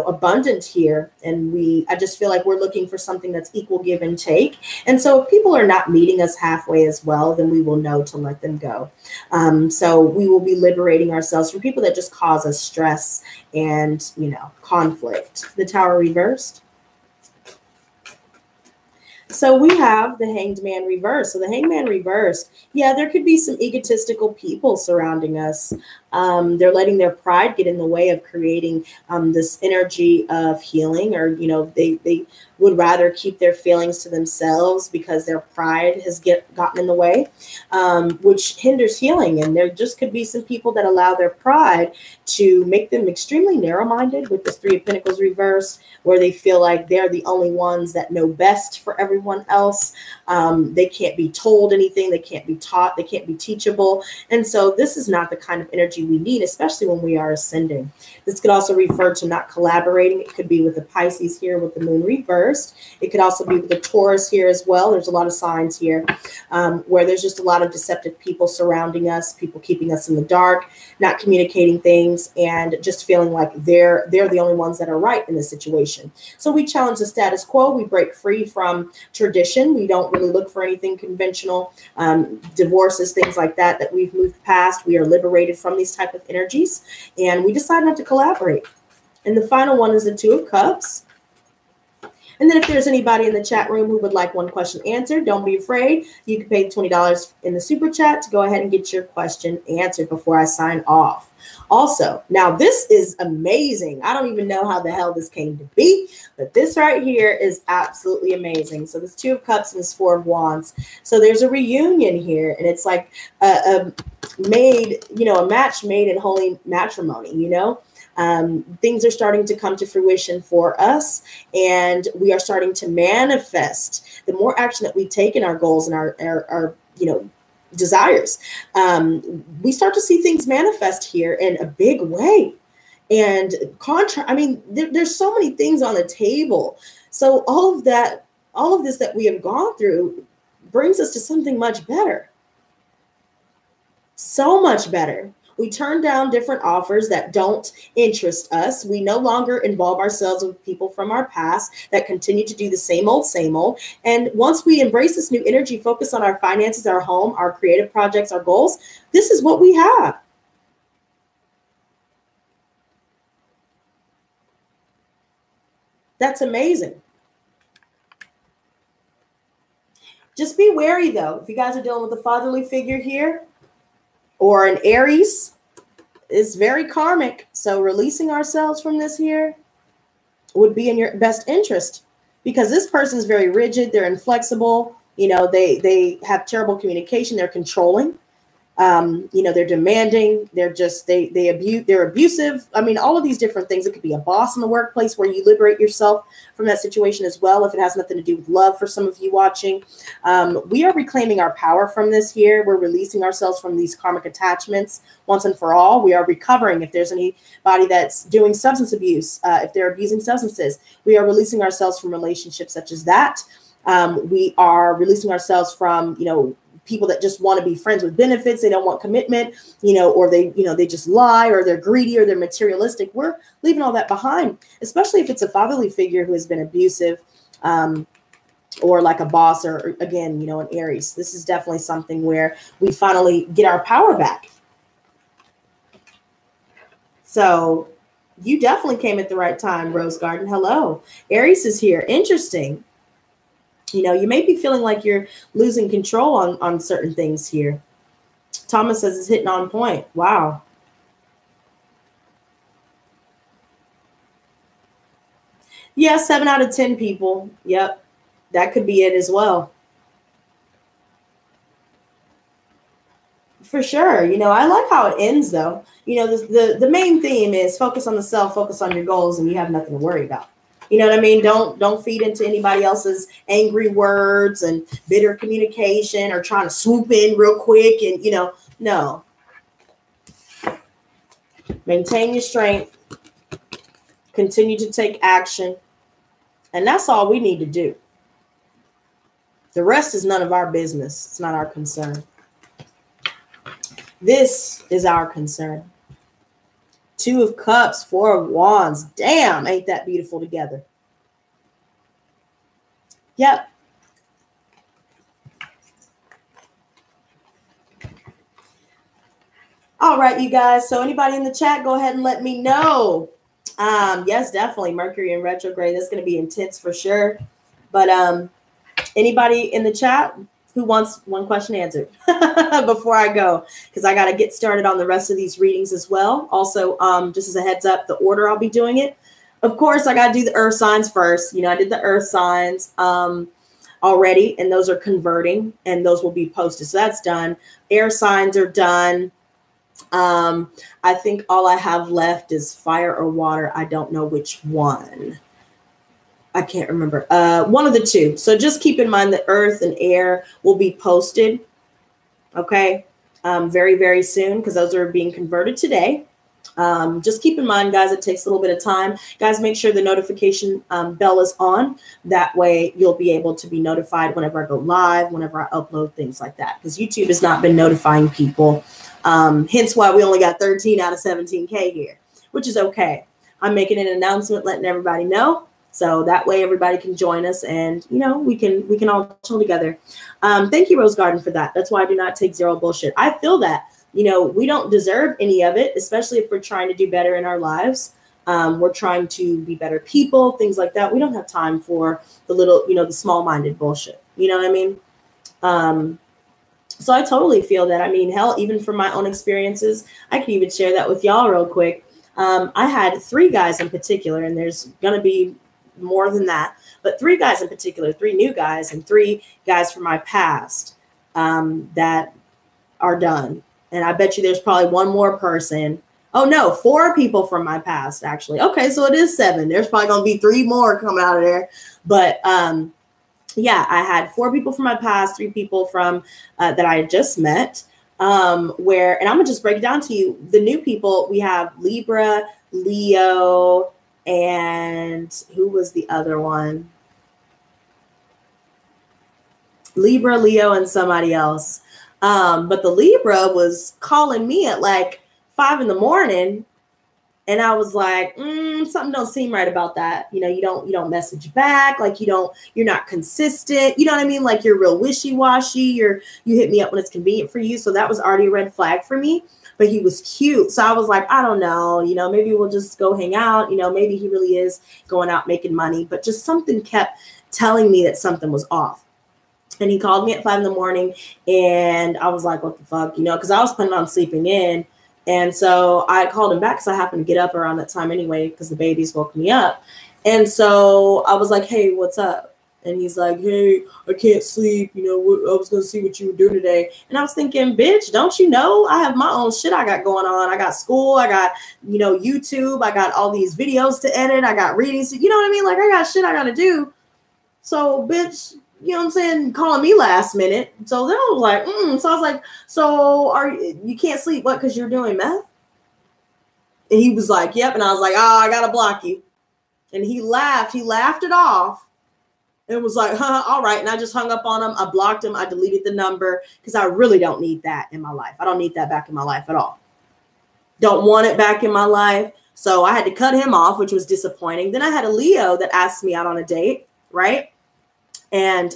abundant here. And I just feel like we're looking for something that's equal give and take. And so if people are not meeting us halfway as well, then we will know to let them go. So we will be liberating ourselves from people that just cause us stress and, conflict. The Tower reversed. So we have the Hanged Man reversed. So the Hanged Man reversed. Yeah, there could be some egotistical people surrounding us. They're letting their pride get in the way of creating this energy of healing, or, they would rather keep their feelings to themselves because their pride has gotten in the way, which hinders healing. And there just could be some people that allow their pride to make them extremely narrow-minded with this Three of Pentacles reversed, where they feel like they're the only ones that know best for everyone else. They can't be told anything. They can't be taught. They can't be teachable. And so this is not the kind of energy we need, especially when we are ascending. This could also refer to not collaborating. It could be with the Pisces here with the moon reversed. It could also be with the Taurus here as well. There's a lot of signs here where there's just a lot of deceptive people surrounding us, people keeping us in the dark, not communicating things, and just feeling like they're the only ones that are right in this situation. So we challenge the status quo. We break free from tradition. We don't really look for anything conventional, divorces, things like that we've moved past. We are liberated from these type of energies, and we decide not to collaborate. And the final one is the Two of Cups. And then if there's anybody in the chat room who would like one question answered, don't be afraid. You can pay $20 in the super chat to go ahead and get your question answered before I sign off. Also, now this is amazing. I don't even know how the hell this came to be, but this right here is absolutely amazing. So this Two of Cups and this Four of Wands. So there's a reunion here, and it's like a match made in holy matrimony, things are starting to come to fruition for us, and we are starting to manifest. The more action that we take in our goals and our desires, we start to see things manifest here in a big way. And there's so many things on the table. So all of this that we have gone through brings us to something much better. So much better. We turn down different offers that don't interest us. We no longer involve ourselves with people from our past that continue to do the same old, same old. And once we embrace this new energy, focus on our finances, our home, our creative projects, our goals, this is what we have. That's amazing. Just be wary, though. If you guys are dealing with a fatherly figure here, or an Aries, is very karmic. So releasing ourselves from this here would be in your best interest, because this person is very rigid. They're inflexible. They have terrible communication. They're controlling. They're demanding, they're abusive. I mean, all of these different things. It could be a boss in the workplace where you liberate yourself from that situation as well. If it has nothing to do with love for some of you watching, we are reclaiming our power from this here. We're releasing ourselves from these karmic attachments once and for all. We are recovering. If there's anybody that's doing substance abuse, if they're abusing substances, we are releasing ourselves from relationships such as that. We are releasing ourselves from, people that just want to be friends with benefits. They don't want commitment, or they just lie, or they're greedy, or they're materialistic. We're leaving all that behind, especially if it's a fatherly figure who has been abusive, or like a boss, or again, an Aries. This is definitely something where we finally get our power back. So you definitely came at the right time, Rose Garden. Hello. Aries is here. Interesting. You may be feeling like you're losing control on certain things here. Thomas says it's hitting on point. Wow. Yeah, 7 out of 10 people. Yep. That could be it as well. For sure. I like how it ends, though. The main theme is focus on the self, focus on your goals, and you have nothing to worry about. You know what I mean? Don't feed into anybody else's angry words and bitter communication, or trying to swoop in real quick. And, no. Maintain your strength. Continue to take action. And that's all we need to do. The rest is none of our business. It's not our concern. This is our concern. 2 of Cups, 4 of Wands. Damn, ain't that beautiful together? Yep. All right, you guys. So anybody in the chat, go ahead and let me know. Yes, definitely. Mercury in retrograde. That's going to be intense for sure. But anybody in the chat who wants one question answered before I go, because I got to get started on the rest of these readings as well. Also, just as a heads up, the order I'll be doing it. Of course, I got to do the earth signs first. I did the earth signs already, and those are converting, and those will be posted. So that's done. Air signs are done. I think all I have left is fire or water. I don't know which one. I can't remember. One of the two. So just keep in mind that earth and air will be posted. Okay. Very, very soon, because those are being converted today. Just keep in mind, guys, it takes a little bit of time. Guys, make sure the notification bell is on. That way you'll be able to be notified whenever I go live, whenever I upload, things like that. Because YouTube has not been notifying people. Hence why we only got 13 out of 17K here, which is okay. I'm making an announcement, letting everybody know. So that way everybody can join us, and, we can all chill together. Thank you, Rose Garden, for that. That's why I do not take zero bullshit. I feel that, we don't deserve any of it, especially if we're trying to do better in our lives. We're trying to be better people, things like that. We don't have time for the little, the small-minded bullshit. You know what I mean? So I totally feel that. I mean, hell, even from my own experiences, I could even share that with y'all real quick. I had 3 guys in particular, and there's going to be more than that, but 3 guys in particular, 3 new guys and 3 guys from my past that are done. And I bet you there's probably one more person. Oh no, 4 people from my past, actually. Okay, so it is 7. There's probably going to be 3 more coming out of there. But yeah, I had 4 people from my past, 3 people from that I had just met. And I'm gonna just break it down to you. The new people, we have Libra, Leo, and who was the other one? Libra, Leo, and somebody else. But the Libra was calling me at like 5 in the morning. And I was like, something don't seem right about that. You don't message back. Like you're not consistent. You know what I mean? Like you're real wishy-washy. You hit me up when it's convenient for you. So that was already a red flag for me. But he was cute. So I was like, I don't know, maybe we'll just go hang out. Maybe he really is going out making money. But just something kept telling me that something was off. And he called me at 5 in the morning. And I was like, what the fuck, because I was planning on sleeping in. And so I called him back because I happened to get up around that time anyway, because the babies woke me up. And so I was like, hey, what's up? And he's like, hey, I can't sleep. You know, I was going to see what you were doing today. And I was thinking, bitch, don't you know I have my own shit I got going on. I got school. I got, you know, YouTube. I got all these videos to edit. I got readings. You know what I mean? Like, I got shit I got to do. So, bitch, you know what I'm saying? Calling me last minute. So then I was like, So I was like, so you can't sleep? What? Because you're doing meth? And he was like, yep. And I was like, oh, I got to block you. And he laughed. He laughed it off. And was like, all right. And I just hung up on him. I blocked him. I deleted the number because I really don't need that in my life. I don't need that back in my life at all. Don't want it back in my life. So I had to cut him off, which was disappointing. Then I had a Leo that asked me out on a date, right? And,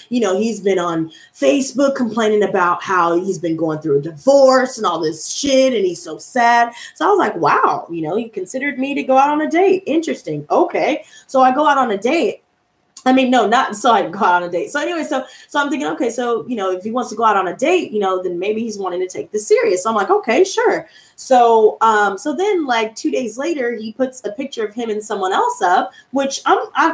you know, he's been on Facebook complaining about how he's been going through a divorce and all this shit. And he's so sad. So I was like, wow, you know, he considered me to go out on a date. Interesting. Okay. So I go out on a date. I mean, no, not so I can go out on a date. So anyway, so I'm thinking, okay, so, you know, if he wants to go out on a date, you know, then maybe he's wanting to take this serious. So I'm like, okay, sure. So, so then like 2 days later, he puts a picture of him and someone else up, which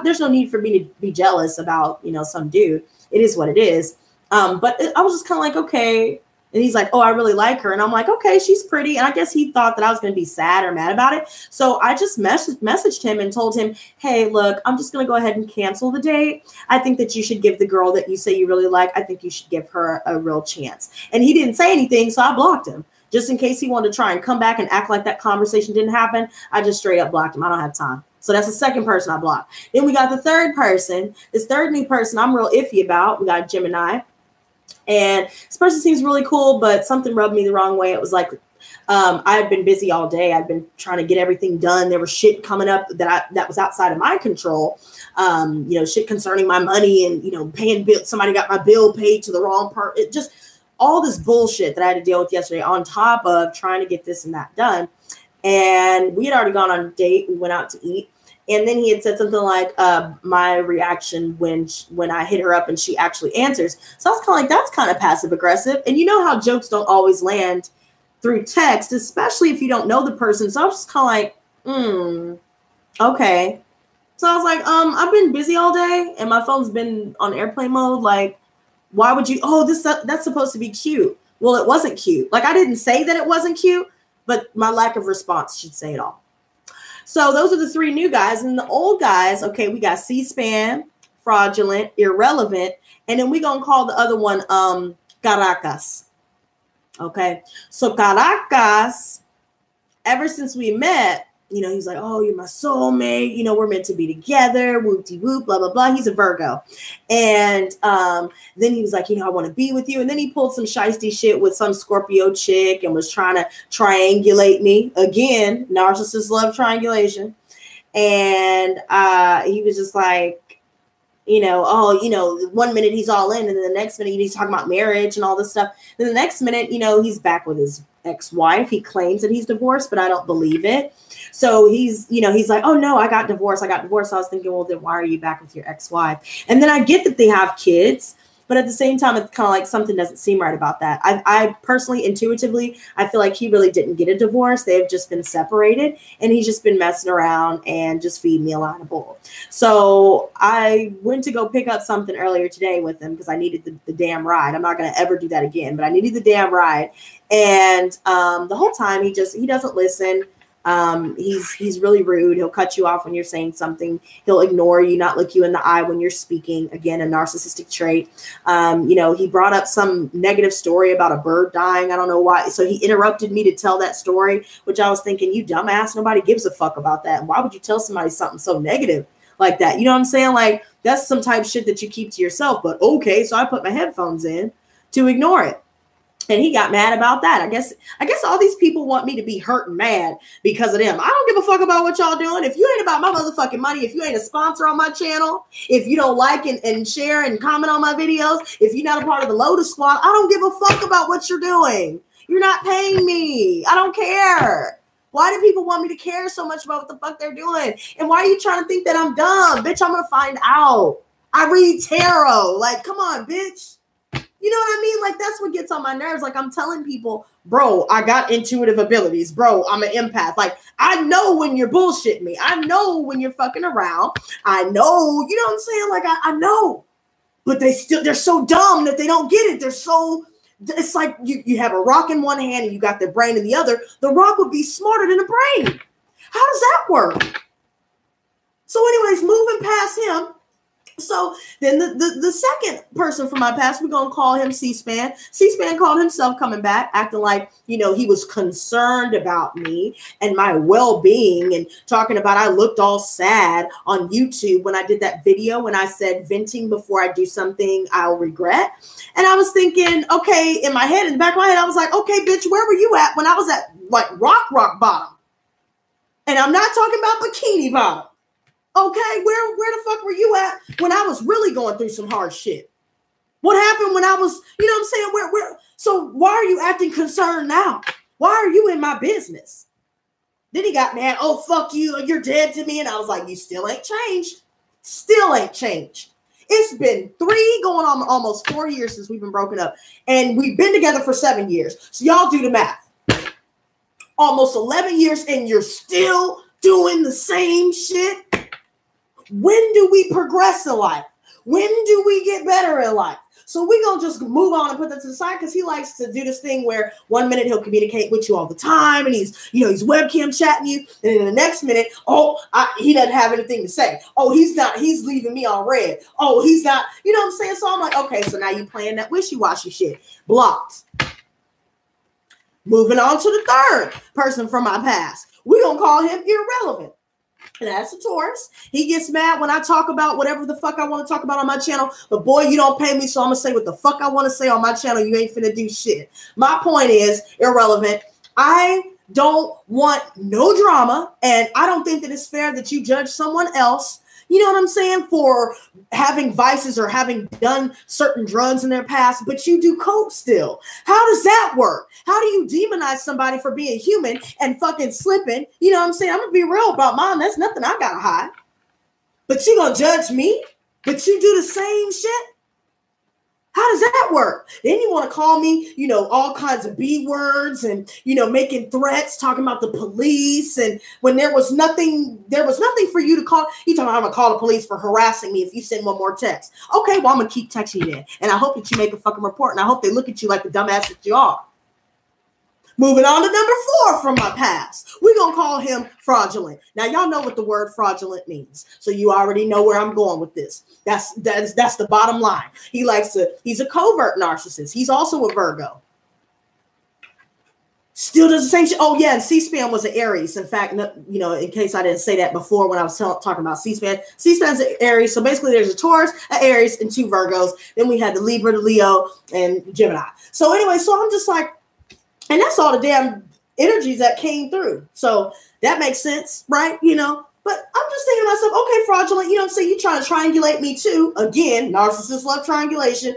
there's no need for me to be jealous about, you know, some dude. It is what it is. But I was just kind of like, okay. And he's like, oh, I really like her. And I'm like, okay, she's pretty. And I guess he thought that I was going to be sad or mad about it. So I just messaged him and told him, hey, look, I'm just going to go ahead and cancel the date. I think that you should give the girl that you say you really like, I think you should give her a real chance. And he didn't say anything, so I blocked him. Just in case he wanted to try and come back and act like that conversation didn't happen, I just straight up blocked him. I don't have time. So that's the second person I blocked. Then we got the third person. This third new person I'm real iffy about. We got Gemini. And this person seems really cool, but something rubbed me the wrong way. It was like I had been busy all day. I'd been trying to get everything done. There was shit coming up that was outside of my control. You know, shit concerning my money and, you know, paying bill. Somebody got my bill paid to the wrong part. It just all this bullshit that I had to deal with yesterday on top of trying to get this and that done. And we had already gone on a date. We went out to eat. And then he had said something like my reaction when I hit her up and she actually answers. So I was kind of like, that's kind of passive aggressive. And you know how jokes don't always land through text, especially if you don't know the person. So I was just kind of like, okay. So I was like, I've been busy all day and my phone's been on airplane mode. Like, why would you? Oh, that's supposed to be cute. Well, it wasn't cute. Like, I didn't say that it wasn't cute, but my lack of response should say it all. So those are the three new guys. And the old guys, okay, we got C-SPAN, fraudulent, irrelevant, and then we're going to call the other one Caracas. Okay, so Caracas, ever since we met, you know, he's like, oh, you're my soulmate. You know, we're meant to be together. Whoop-de-whoop, blah, blah, blah. He's a Virgo. And then he was like, you know, I want to be with you. And then he pulled some shiesty shit with some Scorpio chick and was trying to triangulate me. Again, narcissists love triangulation. And he was just like, you know, oh, you know, 1 minute he's all in. And then the next minute he's talking about marriage and all this stuff. Then the next minute, you know, he's back with his ex-wife. He claims that he's divorced, but I don't believe it. So he's, you know, he's like, oh no, I got divorced. I was thinking, well, then why are you back with your ex-wife? And then I get that they have kids, but at the same time, it's kind of like something doesn't seem right about that. I personally, intuitively, I feel like he really didn't get a divorce. They have just been separated and he's just been messing around and just feeding me a line of bull. So I went to go pick up something earlier today with him because I needed the damn ride. I'm not going to ever do that again, but I needed the damn ride. And the whole time he doesn't listen. He's really rude. He'll cut you off when you're saying something. He'll ignore you, not look you in the eye when you're speaking. Again, a narcissistic trait. You know, he brought up some negative story about a bird dying. I don't know why. So he interrupted me to tell that story, which I was thinking, you dumbass, nobody gives a fuck about that. Why would you tell somebody something so negative like that? You know what I'm saying? Like, that's some type of shit that you keep to yourself. But okay, so I put my headphones in to ignore it. And he got mad about that. I guess all these people want me to be hurt and mad because of them. I don't give a fuck about what y'all doing. If you ain't about my motherfucking money, if you ain't a sponsor on my channel, if you don't like and share and comment on my videos, if you're not a part of the Lotus squad, I don't give a fuck about what you're doing. You're not paying me. I don't care. Why do people want me to care so much about what the fuck they're doing? And why are you trying to think that I'm dumb? Bitch, I'm going to find out. I read tarot. Like, come on, bitch. You know what I mean? Like, that's what gets on my nerves. Like, I'm telling people, bro, I got intuitive abilities. Bro, I'm an empath. Like, I know when you're bullshitting me. I know when you're fucking around. I know, you know what I'm saying? Like, I know. But they're so dumb that they don't get it. It's like you have a rock in one hand and you got their brain in the other. The rock would be smarter than the brain. How does that work? So anyways, moving past him. So then the second person from my past, we're going to call him C-SPAN. C-SPAN called himself coming back, acting like, you know, he was concerned about me and my well-being, and talking about I looked all sad on YouTube when I did that video when I said venting before I do something I'll regret. And I was thinking, okay, in my head, in the back of my head, I was like, okay, bitch, where were you at when I was at like rock bottom? And I'm not talking about bikini bottom. Okay, where the fuck were you at when I was really going through some hard shit? What happened when I was, you know what I'm saying? Where? So why are you acting concerned now? Why are you in my business? Then he got mad. Oh, fuck you. You're dead to me. And I was like, you still ain't changed. Still ain't changed. It's been 3 going on almost 4 years since we've been broken up. And we've been together for 7 years. So y'all do the math. Almost 11 years and you're still doing the same shit. When do we progress in life? When do we get better in life? So we're going to just move on and put that to the side, because he likes to do this thing where 1 minute he'll communicate with you all the time and he's webcam chatting you. And in the next minute, he doesn't have anything to say. Oh, he's leaving me on red. Oh, he's not, you know what I'm saying? So I'm like, okay, so now you playing that wishy-washy shit. Blocked. Moving on to the third person from my past. We're going to call him irrelevant. And that's a Taurus. He gets mad when I talk about whatever the fuck I want to talk about on my channel. But boy, you don't pay me, so I'm going to say what the fuck I want to say on my channel. You ain't finna do shit. My point is, irrelevant. I don't want no drama. And I don't think that it's fair that you judge someone else, you know what I'm saying, for having vices or having done certain drugs in their past, but you do coke still. How does that work? How do you demonize somebody for being human and fucking slipping? You know what I'm saying? I'm going to be real about mine. That's nothing I got to hide. But you going to judge me? But you do the same shit? How does that work? Then you want to call me, you know, all kinds of B words and, you know, making threats, talking about the police. And when there was nothing for you to call. You talking about I'm going to call the police for harassing me if you send one more text. Okay, well, I'm going to keep texting you then. And I hope that you make a fucking report. And I hope they look at you like the dumbass that you are. Moving on to number 4 from my past. We're going to call him fraudulent. Now, y'all know what the word fraudulent means. So you already know where I'm going with this. That's the bottom line. He's a covert narcissist. He's also a Virgo. Still does the same shit. Oh, yeah, and C-SPAN was an Aries. In fact, you know, in case I didn't say that before when I was talking about C-SPAN. C-SPAN's an Aries. So basically there's a Taurus, an Aries, and 2 Virgos. Then we had the Libra, the Leo, and Gemini. So anyway, so I'm just like, and that's all the damn energies that came through. So that makes sense, right? You know, but I'm just thinking to myself, okay, fraudulent, you know what I'm saying? You're trying to triangulate me too. Again, narcissists love triangulation.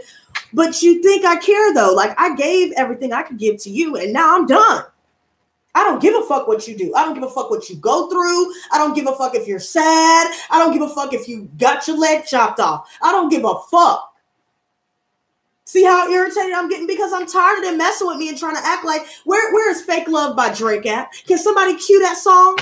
But you think I care though? Like, I gave everything I could give to you and now I'm done. I don't give a fuck what you do. I don't give a fuck what you go through. I don't give a fuck if you're sad. I don't give a fuck if you got your leg chopped off. I don't give a fuck. See how irritated I'm getting? Because I'm tired of them messing with me and trying to act like, where is Fake Love by Drake at? Can somebody cue that song?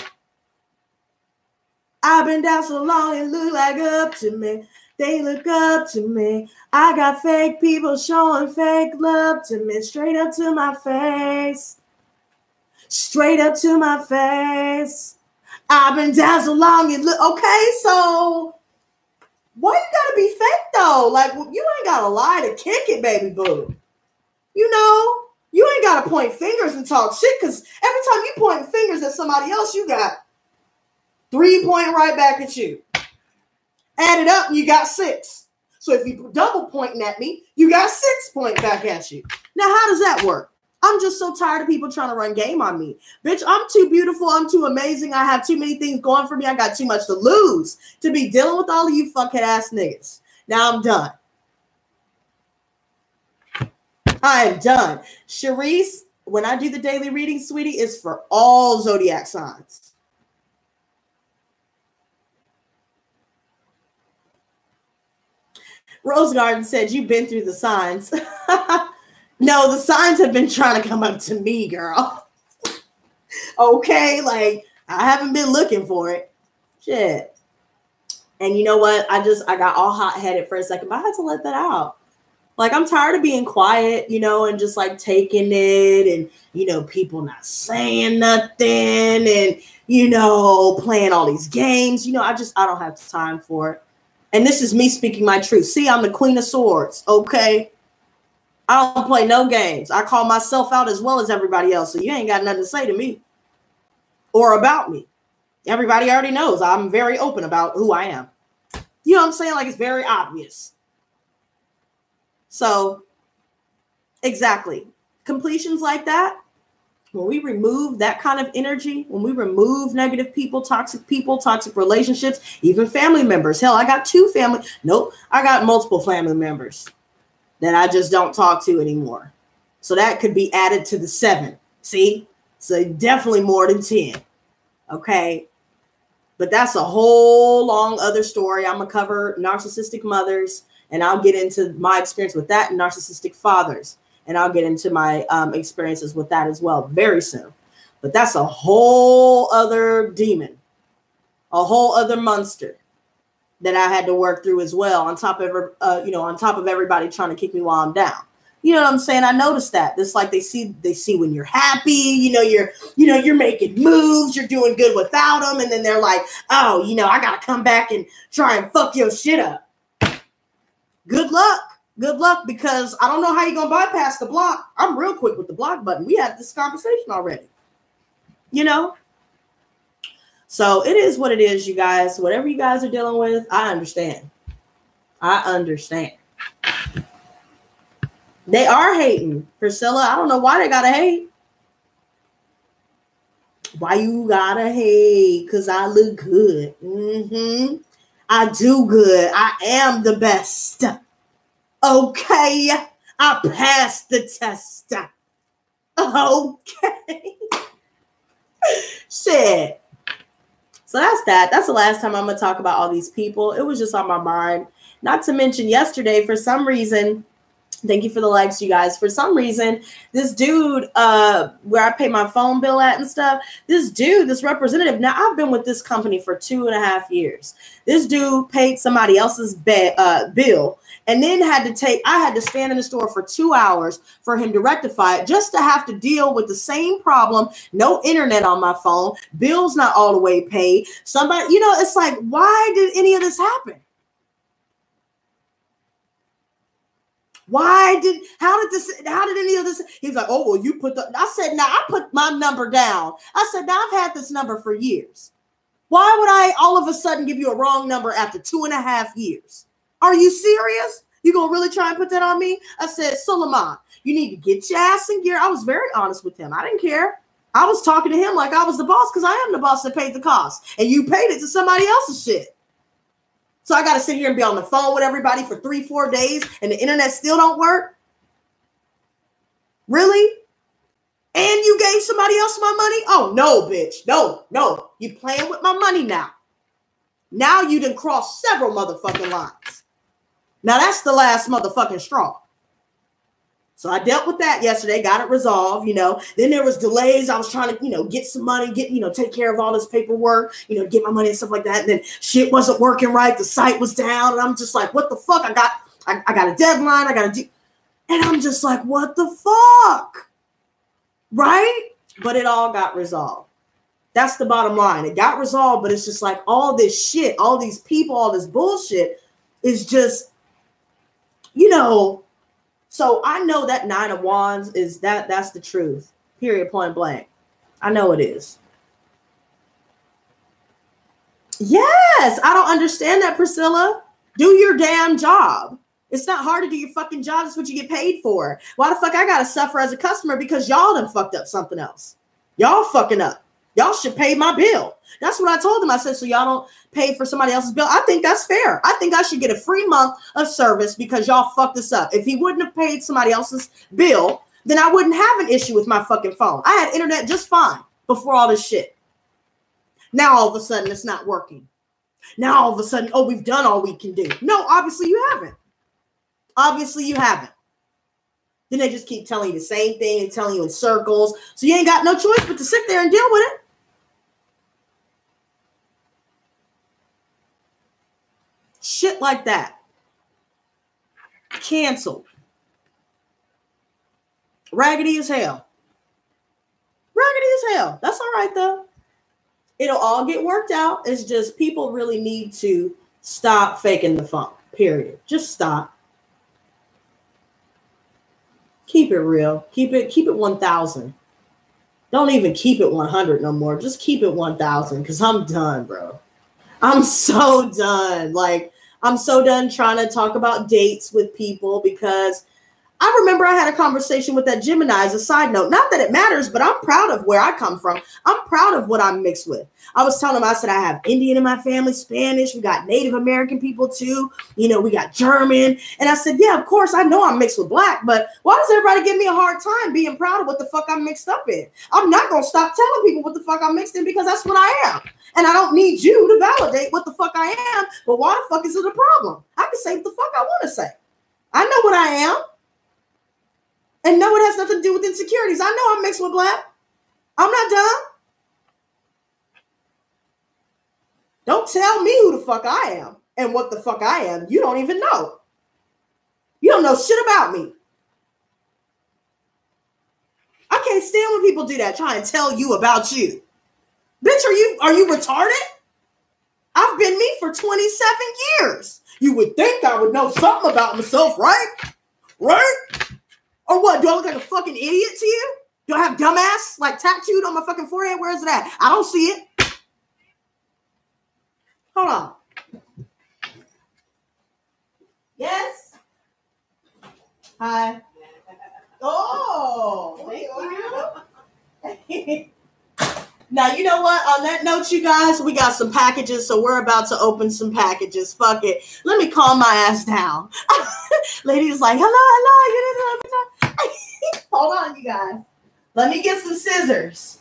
I've been down so long, it look like up to me. They look up to me. I got fake people showing fake love to me. Straight up to my face. Straight up to my face. I've been down so long, it look, okay, so why you gotta be fake though? Like, you ain't gotta lie to kick it, baby boo. You know, you ain't gotta point fingers and talk shit, because every time you point fingers at somebody else, you got 3 pointing right back at you. Add it up, and you got 6. So if you double pointing at me, you got 6 pointing back at you. Now, how does that work? I'm just so tired of people trying to run game on me. Bitch, I'm too beautiful. I'm too amazing. I have too many things going for me. I got too much to lose to be dealing with all of you fuckhead ass niggas. Now I'm done. I am done. Sharice, when I do the daily reading, sweetie, it's for all zodiac signs. Rose Garden said, you've been through the signs. No, the signs have been trying to come up to me, girl. Okay, like, I haven't been looking for it. Shit. And you know what? I got all hot-headed for a second, but I had to let that out. Like, I'm tired of being quiet, you know, and just like taking it and, you know, people not saying nothing and, you know, playing all these games. You know, I don't have time for it. And this is me speaking my truth. See, I'm the Queen of Swords, okay? I don't play no games. I call myself out as well as everybody else. So you ain't got nothing to say to me or about me. Everybody already knows I'm very open about who I am. You know what I'm saying? Like, it's very obvious. So, exactly. Completions like that, when we remove that kind of energy, when we remove negative people, toxic relationships, even family members. Hell, I got I got multiple family members that I just don't talk to anymore. So that could be added to the 7. See? So definitely more than 10. Okay? But that's a whole long other story. I'm going to cover narcissistic mothers, and I'll get into my experience with that, and narcissistic fathers. And I'll get into my experiences with that as well very soon. But that's a whole other demon, a whole other monster that I had to work through as well, on top of everybody trying to kick me while I'm down. You know what I'm saying? I noticed that. It's like they see when you're happy, you're making moves, you're doing good without them, and then they're like, oh, I gotta come back and try and fuck your shit up. Good luck. Good luck, because I don't know how you're gonna bypass the block. I'm real quick with the block button. We had this conversation already. So it is what it is, you guys. Whatever you guys are dealing with, I understand. They are hating. Priscilla, I don't know why they gotta hate. Why you gotta hate? Because I look good. I do good. I am the best. Okay. I passed the test. Okay. Shit. So that's that. That's the last time I'm going to talk about all these people. It was just on my mind. Not to mention yesterday, for some reason, thank you for the likes, you guys. For some reason, this dude, where I pay my phone bill at and stuff, this representative, now I've been with this company for 2.5 years. This dude paid somebody else's bill and then I had to stand in the store for 2 hours for him to rectify it, just to have to deal with the same problem. No internet on my phone, bills not all the way paid. Somebody, it's like, why did any of this happen? How did any of this? He's like, oh, well, I said, now I put my number down. I said, now I've had this number for years. Why would I all of a sudden give you a wrong number after 2.5 years? Are you serious? You gonna really try and put that on me? I said, Suleiman, you need to get your ass in gear. I was very honest with him. I didn't care. I was talking to him like I was the boss, because I am the boss that paid the cost. And you paid it to somebody else's shit. So I got to sit here and be on the phone with everybody for 3-4 days and the internet still don't work? Really? And you gave somebody else my money? Oh, no, bitch. No. You playing with my money now. Now you done crossed several motherfucking lines. Now that's the last motherfucking straw. So I dealt with that yesterday, got it resolved, Then there was delays. I was trying to, get some money, take care of all this paperwork, get my money and stuff like that. And then shit wasn't working right. The site was down. And I'm just like, what the fuck? I got a deadline. I got to do. And I'm just like, what the fuck? Right? But it all got resolved. That's the bottom line. It got resolved, but it's just like all this shit, all these people, all this bullshit is just, So I know that 9 of Wands is that's the truth. Period, point blank. I know it is. Yes, I don't understand that, Priscilla. Do your damn job. It's not hard to do your fucking job. That's what you get paid for. Why the fuck I gotta suffer as a customer because y'all done fucked up something else? Y'all fucking up. Y'all should pay my bill. That's what I told them. I said, so y'all don't pay for somebody else's bill. I think that's fair. I think I should get a free month of service because y'all fucked this up. If he wouldn't have paid somebody else's bill, then I wouldn't have an issue with my fucking phone. I had internet just fine before all this shit. Now all of a sudden it's not working. Now all of a sudden, oh, we've done all we can do. No, obviously you haven't. Obviously you haven't. Then they just keep telling you the same thing and telling you in circles. So you ain't got no choice but to sit there and deal with it. Shit like that. Canceled. Raggedy as hell. Raggedy as hell. That's all right though. It'll all get worked out. It's just people really need to stop faking the funk. Period. Just stop. Keep it real. Keep it 1,000. Don't even keep it 100 no more. Just keep it 1,000 because I'm done, bro. I'm so done. Like, I'm so done trying to talk about dates with people because I remember I had a conversation with that Gemini as a side note. Not that it matters, but I'm proud of where I come from. I'm proud of what I'm mixed with. I was telling him, I said, I have Indian in my family, Spanish. We got Native American people too. You know, we got German. And I said, yeah, of course, I know I'm mixed with black, but why does everybody give me a hard time being proud of what the fuck I'm mixed up in? I'm not going to stop telling people what the fuck I'm mixed in because that's what I am. And I don't need you to validate what the fuck I am. But why the fuck is it a problem? I can say what the fuck I want to say. I know what I am. And no, it has nothing to do with insecurities. I know I'm mixed with black. I'm not dumb. Don't tell me who the fuck I am and what the fuck I am. You don't even know. You don't know shit about me. I can't stand when people do that, trying to tell you about you. Bitch, are you retarded? I've been me for 27 years. You would think I would know something about myself, right? Right? Or what? Do I look like a fucking idiot to you? Do I have dumbass like tattooed on my fucking forehead? Where is it at? I don't see it. Hold on. Yes? Hi. Oh, thank you. Now, you know what? On that note, you guys, we got some packages, so we're about to open some packages. Fuck it. Let me calm my ass down. Lady's like, hello. You didn't know. Hold on, you guys. Let me get some scissors.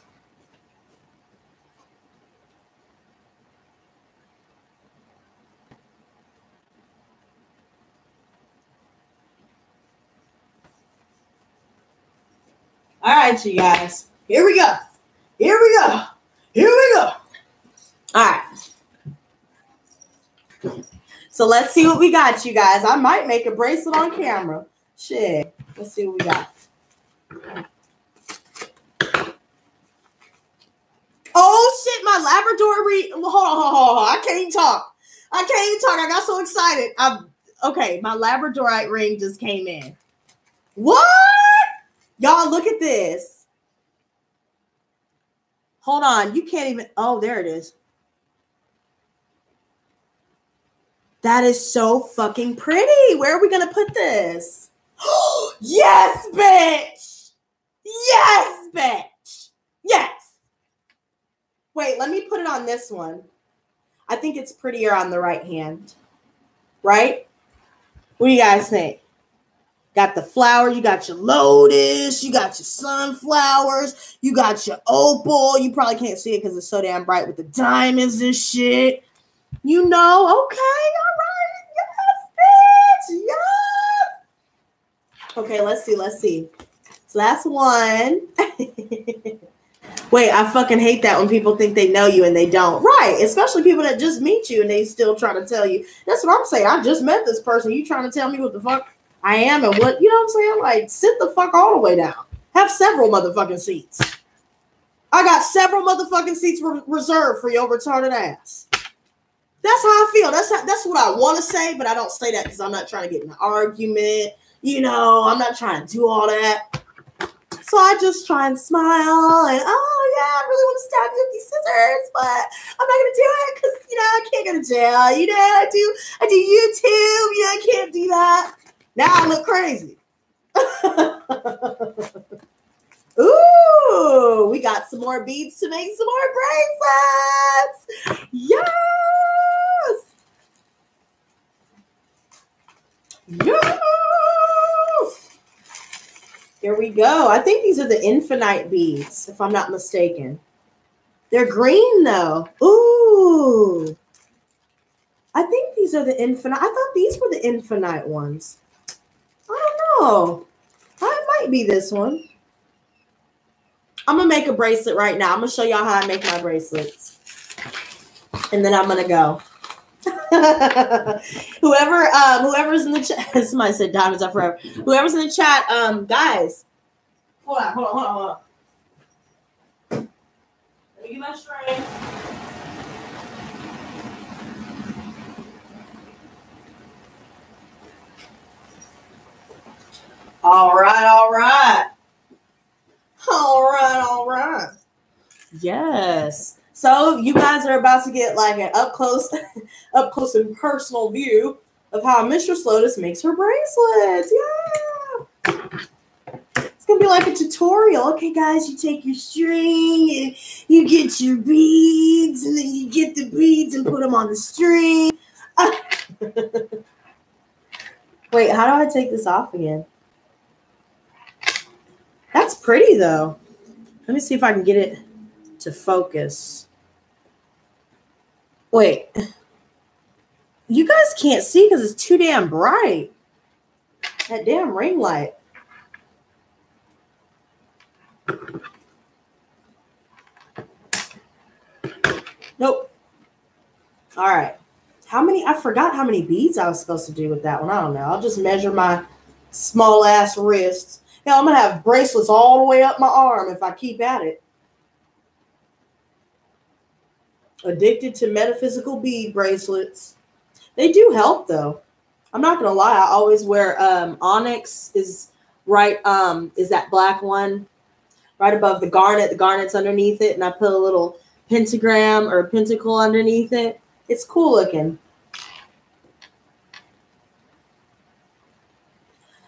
All right, you guys. Here we go. All right. So let's see what we got, you guys. I might make a bracelet on camera. Shit. Let's see what we got. Oh, shit. My Labrador hold on. I can't even talk. I got so excited. Okay, my Labradorite ring just came in. What? Y'all, look at this. Hold on. You can't even. Oh, there it is. That is so fucking pretty. Where are we going to put this? Yes, bitch. Yes, bitch. Yes. Wait, let me put it on this one. I think it's prettier on the right hand. Right? What do you guys think? Got the flower, you got your lotus, you got your sunflowers, you got your opal. You probably can't see it because it's so damn bright with the diamonds and shit. You know, okay, all right, yes, bitch, yes. Okay, let's see. So that's one. Wait, I fucking hate that when people think they know you and they don't. Right, especially people that just meet you and they still try to tell you. That's what I'm saying. I just met this person. You trying to tell me what the fuck I am and what, you know what I'm saying? Like, sit the fuck all the way down. Have several motherfucking seats. I got several motherfucking seats reserved for your retarded ass. That's how I feel. That's what I want to say, but I don't say that because I'm not trying to get in an argument. You know, I'm not trying to do all that. So I just try and smile and, oh, yeah, I really want to stab you with these scissors, but I'm not going to do it because, you know, I can't go to jail. You know, I do YouTube. You know, I can't do that. Now I look crazy. Ooh, we got some more beads to make some more bracelets. Yes. Yes. Here we go. I think these are the infinite beads, if I'm not mistaken. They're green, though. Ooh. I think these are the infinite. I thought these were the infinite ones. know. It might be this one. I'm going to make a bracelet right now. I'm going to show y'all how I make my bracelets. And then I'm going to go. Whoever's in the chat. Somebody said diamonds are forever. Whoever's in the chat, guys. Hold on. Let me get my string. All right. Yes. So you guys are about to get like an up close and personal view of how Mistress Lotus makes her bracelets. Yeah. It's gonna be like a tutorial. Okay, guys, you take your string and you get your beads, and then you get the beads and put them on the string. Wait, how do I take this off again? That's pretty though. Let me see if I can get it to focus. Wait. You guys can't see because it's too damn bright. That damn ring light. Nope. All right. I forgot how many beads I was supposed to do with that one. I don't know. I'll just measure my small ass wrists. Hell, I'm going to have bracelets all the way up my arm if I keep at it. Addicted to metaphysical bead bracelets. They do help, though. I'm not going to lie. I always wear onyx is right. Is that black one right above the garnet? The garnet's underneath it, and I put a little pentagram or pentacle underneath it. It's cool looking.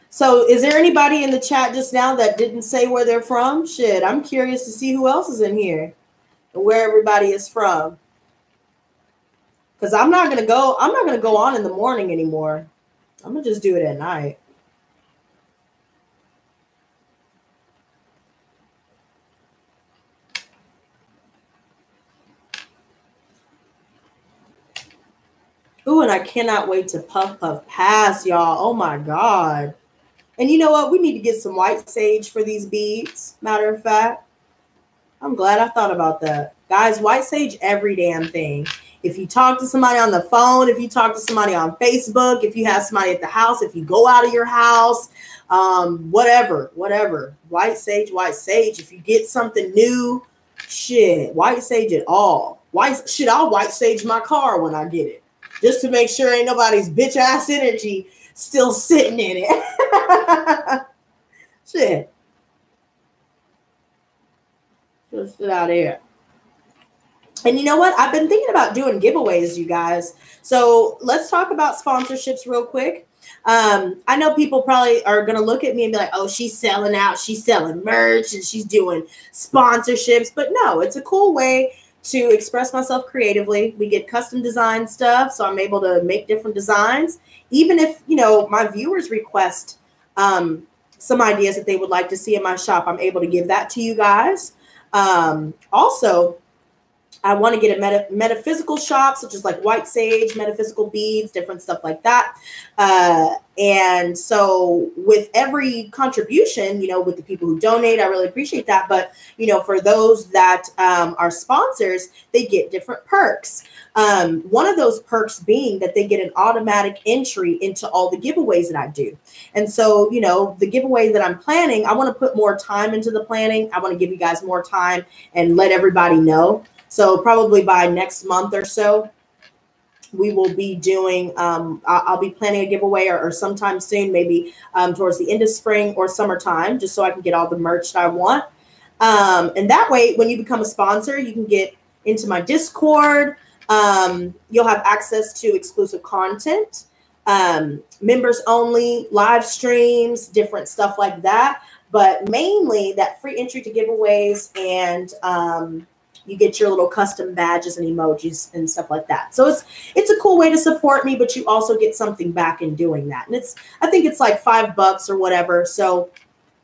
So is there anybody in the chat just now that didn't say where they're from? Shit, I'm curious to see who else is in here and where everybody is from. Because I'm not gonna go on in the morning anymore. I'm gonna just do it at night. Ooh, and I cannot wait to puff pass, y'all. Oh my God. And you know what? We need to get some white sage for these beads. Matter of fact, I'm glad I thought about that. Guys, white sage every damn thing. If you talk to somebody on the phone, if you talk to somebody on Facebook, if you have somebody at the house, if you go out of your house, whatever. White sage. If you get something new, shit, white sage it all. I'll white sage my car when I get it. Just to make sure ain't nobody's bitch ass energy still sitting in it. Shit. Just sit out here. And you know what? I've been thinking about doing giveaways, you guys. So let's talk about sponsorships real quick. I know people probably are going to look at me and be like, oh, she's selling out. She's selling merch and she's doing sponsorships. But no, it's a cool way to express myself creatively. We get custom design stuff, so I'm able to make different designs. Even if, you know, my viewers request some ideas that they would like to see in my shop, I'm able to give that to you guys. Also, I want to get a metaphysical shop, such as like white sage, metaphysical beads, different stuff like that. And so with every contribution, you know, with the people who donate, I really appreciate that. But, you know, for those that are sponsors, they get different perks. One of those perks being that they get an automatic entry into all the giveaways that I do. And so, you know, the giveaway that I'm planning, I want to put more time into the planning. I want to give you guys more time and let everybody know. So probably by next month or so, we will be doing, I'll be planning a giveaway or sometime soon, maybe towards the end of spring or summertime, just so I can get all the merch that I want. And that way, when you become a sponsor, you can get into my Discord. You'll have access to exclusive content, members only, live streams, different stuff like that. But mainly that free entry to giveaways and you get your little custom badges and emojis and stuff like that. So it's a cool way to support me, but you also get something back in doing that. And I think it's like $5 or whatever. So,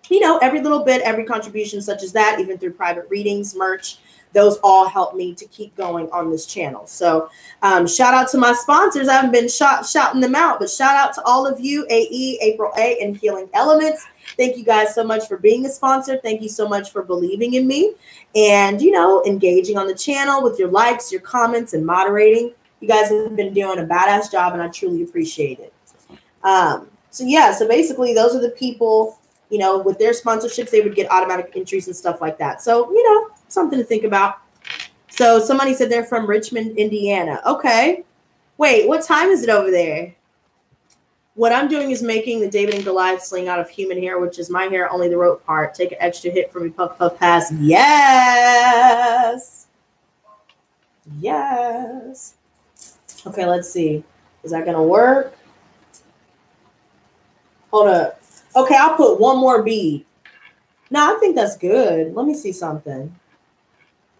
you know, every little bit, every contribution such as that, even through private readings, merch, those all help me to keep going on this channel. So shout out to my sponsors. I haven't been shouting them out, but shout out to all of you, AE, April A, and Healing Elements. Thank you guys so much for being a sponsor. Thank you so much for believing in me and, you know, engaging on the channel with your likes, your comments, and moderating. You guys have been doing a badass job, and I truly appreciate it. So yeah, so basically those are the people, you know, with their sponsorships, they would get automatic entries and stuff like that. So, you know, something to think about. So somebody said they're from Richmond, Indiana. Okay. Wait, what time is it over there? What I'm doing is making the David and Goliath sling out of human hair, which is my hair, only the rope part. Take an extra hit for me, puff, puff, pass. Yes. Yes. Okay, let's see. Is that going to work? Hold up. Okay, I'll put one more bead. No, I think that's good. Let me see something.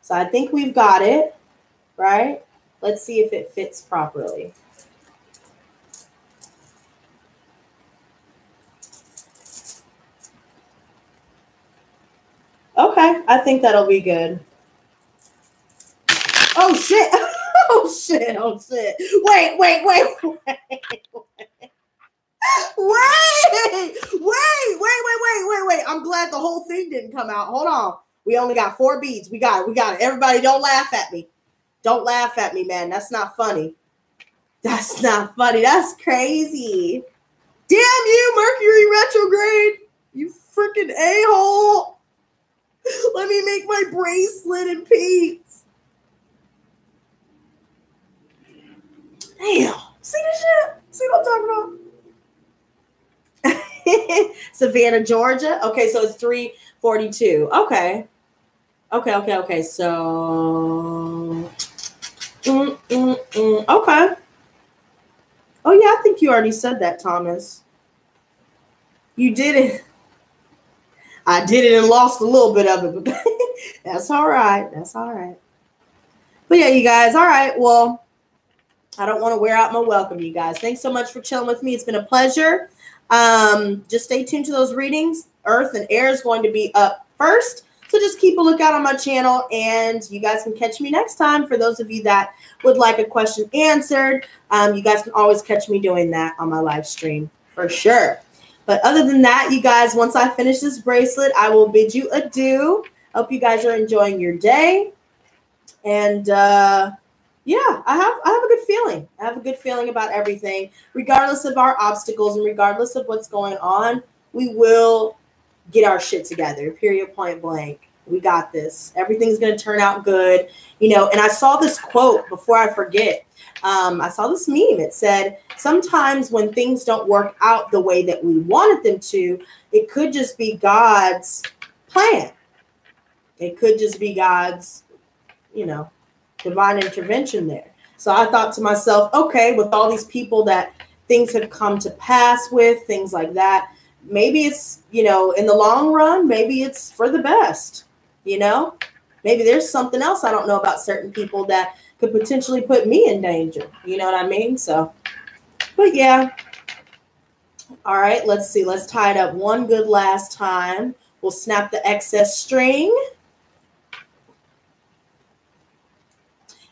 So I think we've got it, right? Let's see if it fits properly. Okay, I think that'll be good. Oh, shit. Oh, shit. Oh, shit. Wait. Wait. I'm glad the whole thing didn't come out. Hold on. We only got 4 beads. We got it. Everybody don't laugh at me. Don't laugh at me, man. That's not funny. That's not funny. That's crazy. Damn you, Mercury retrograde. You freaking a-hole. Let me make my bracelet in peace. Damn. See this shit? See what I'm talking about? Savannah, Georgia. Okay, so it's 3:42. Okay. So okay. Oh yeah, I think you already said that, Thomas. You did it. I did it and lost a little bit of it, but that's all right. That's all right. But yeah, you guys. All right. Well, I don't want to wear out my welcome, you guys. Thanks so much for chilling with me. It's been a pleasure. Just stay tuned to those readings. Earth and air is going to be up first. So just keep a lookout on my channel, and you guys can catch me next time. For those of you that would like a question answered, you guys can always catch me doing that on my live stream for sure. But other than that, you guys, once I finish this bracelet, I will bid you adieu. Hope you guys are enjoying your day. And yeah, I have a good feeling. I have a good feeling about everything. Regardless of our obstacles and regardless of what's going on, we will get our shit together, period, point blank. We got this. Everything's going to turn out good. You know, and I saw this quote before I forget. I saw this meme. It said, sometimes when things don't work out the way that we wanted them to, it could just be God's plan. It could just be God's, you know, divine intervention there. So I thought to myself, okay, with all these people that things have come to pass with, things like that, maybe it's, you know, in the long run, maybe it's for the best, you know? Maybe there's something else I don't know about certain people that could potentially put me in danger. You know what I mean? So, but yeah. All right, let's see. Let's tie it up one good last time. We'll snap the excess string.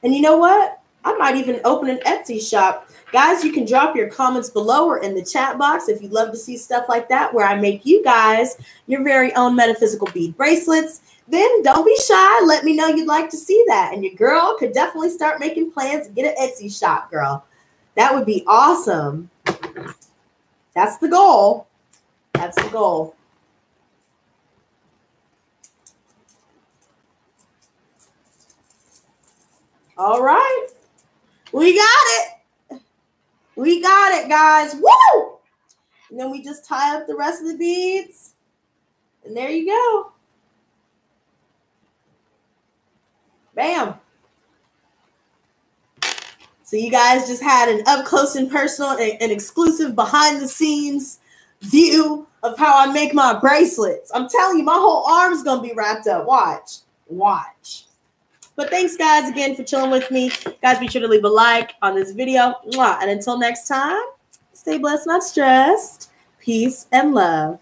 And you know what? I might even open an Etsy shop. Guys, you can drop your comments below or in the chat box if you'd love to see stuff like that, where I make you guys your very own metaphysical bead bracelets. Then don't be shy. Let me know you'd like to see that. And your girl could definitely start making plans to get an Etsy shop, girl. That would be awesome. That's the goal. That's the goal. All right. We got it. We got it, guys. Woo! And then we just tie up the rest of the beads. And there you go. Bam. So you guys just had an up close and personal and exclusive behind the scenes view of how I make my bracelets. I'm telling you, my whole arm's going to be wrapped up. Watch. Watch. But thanks, guys, again for chilling with me. Guys, be sure to leave a like on this video. And until next time, stay blessed, not stressed. Peace and love.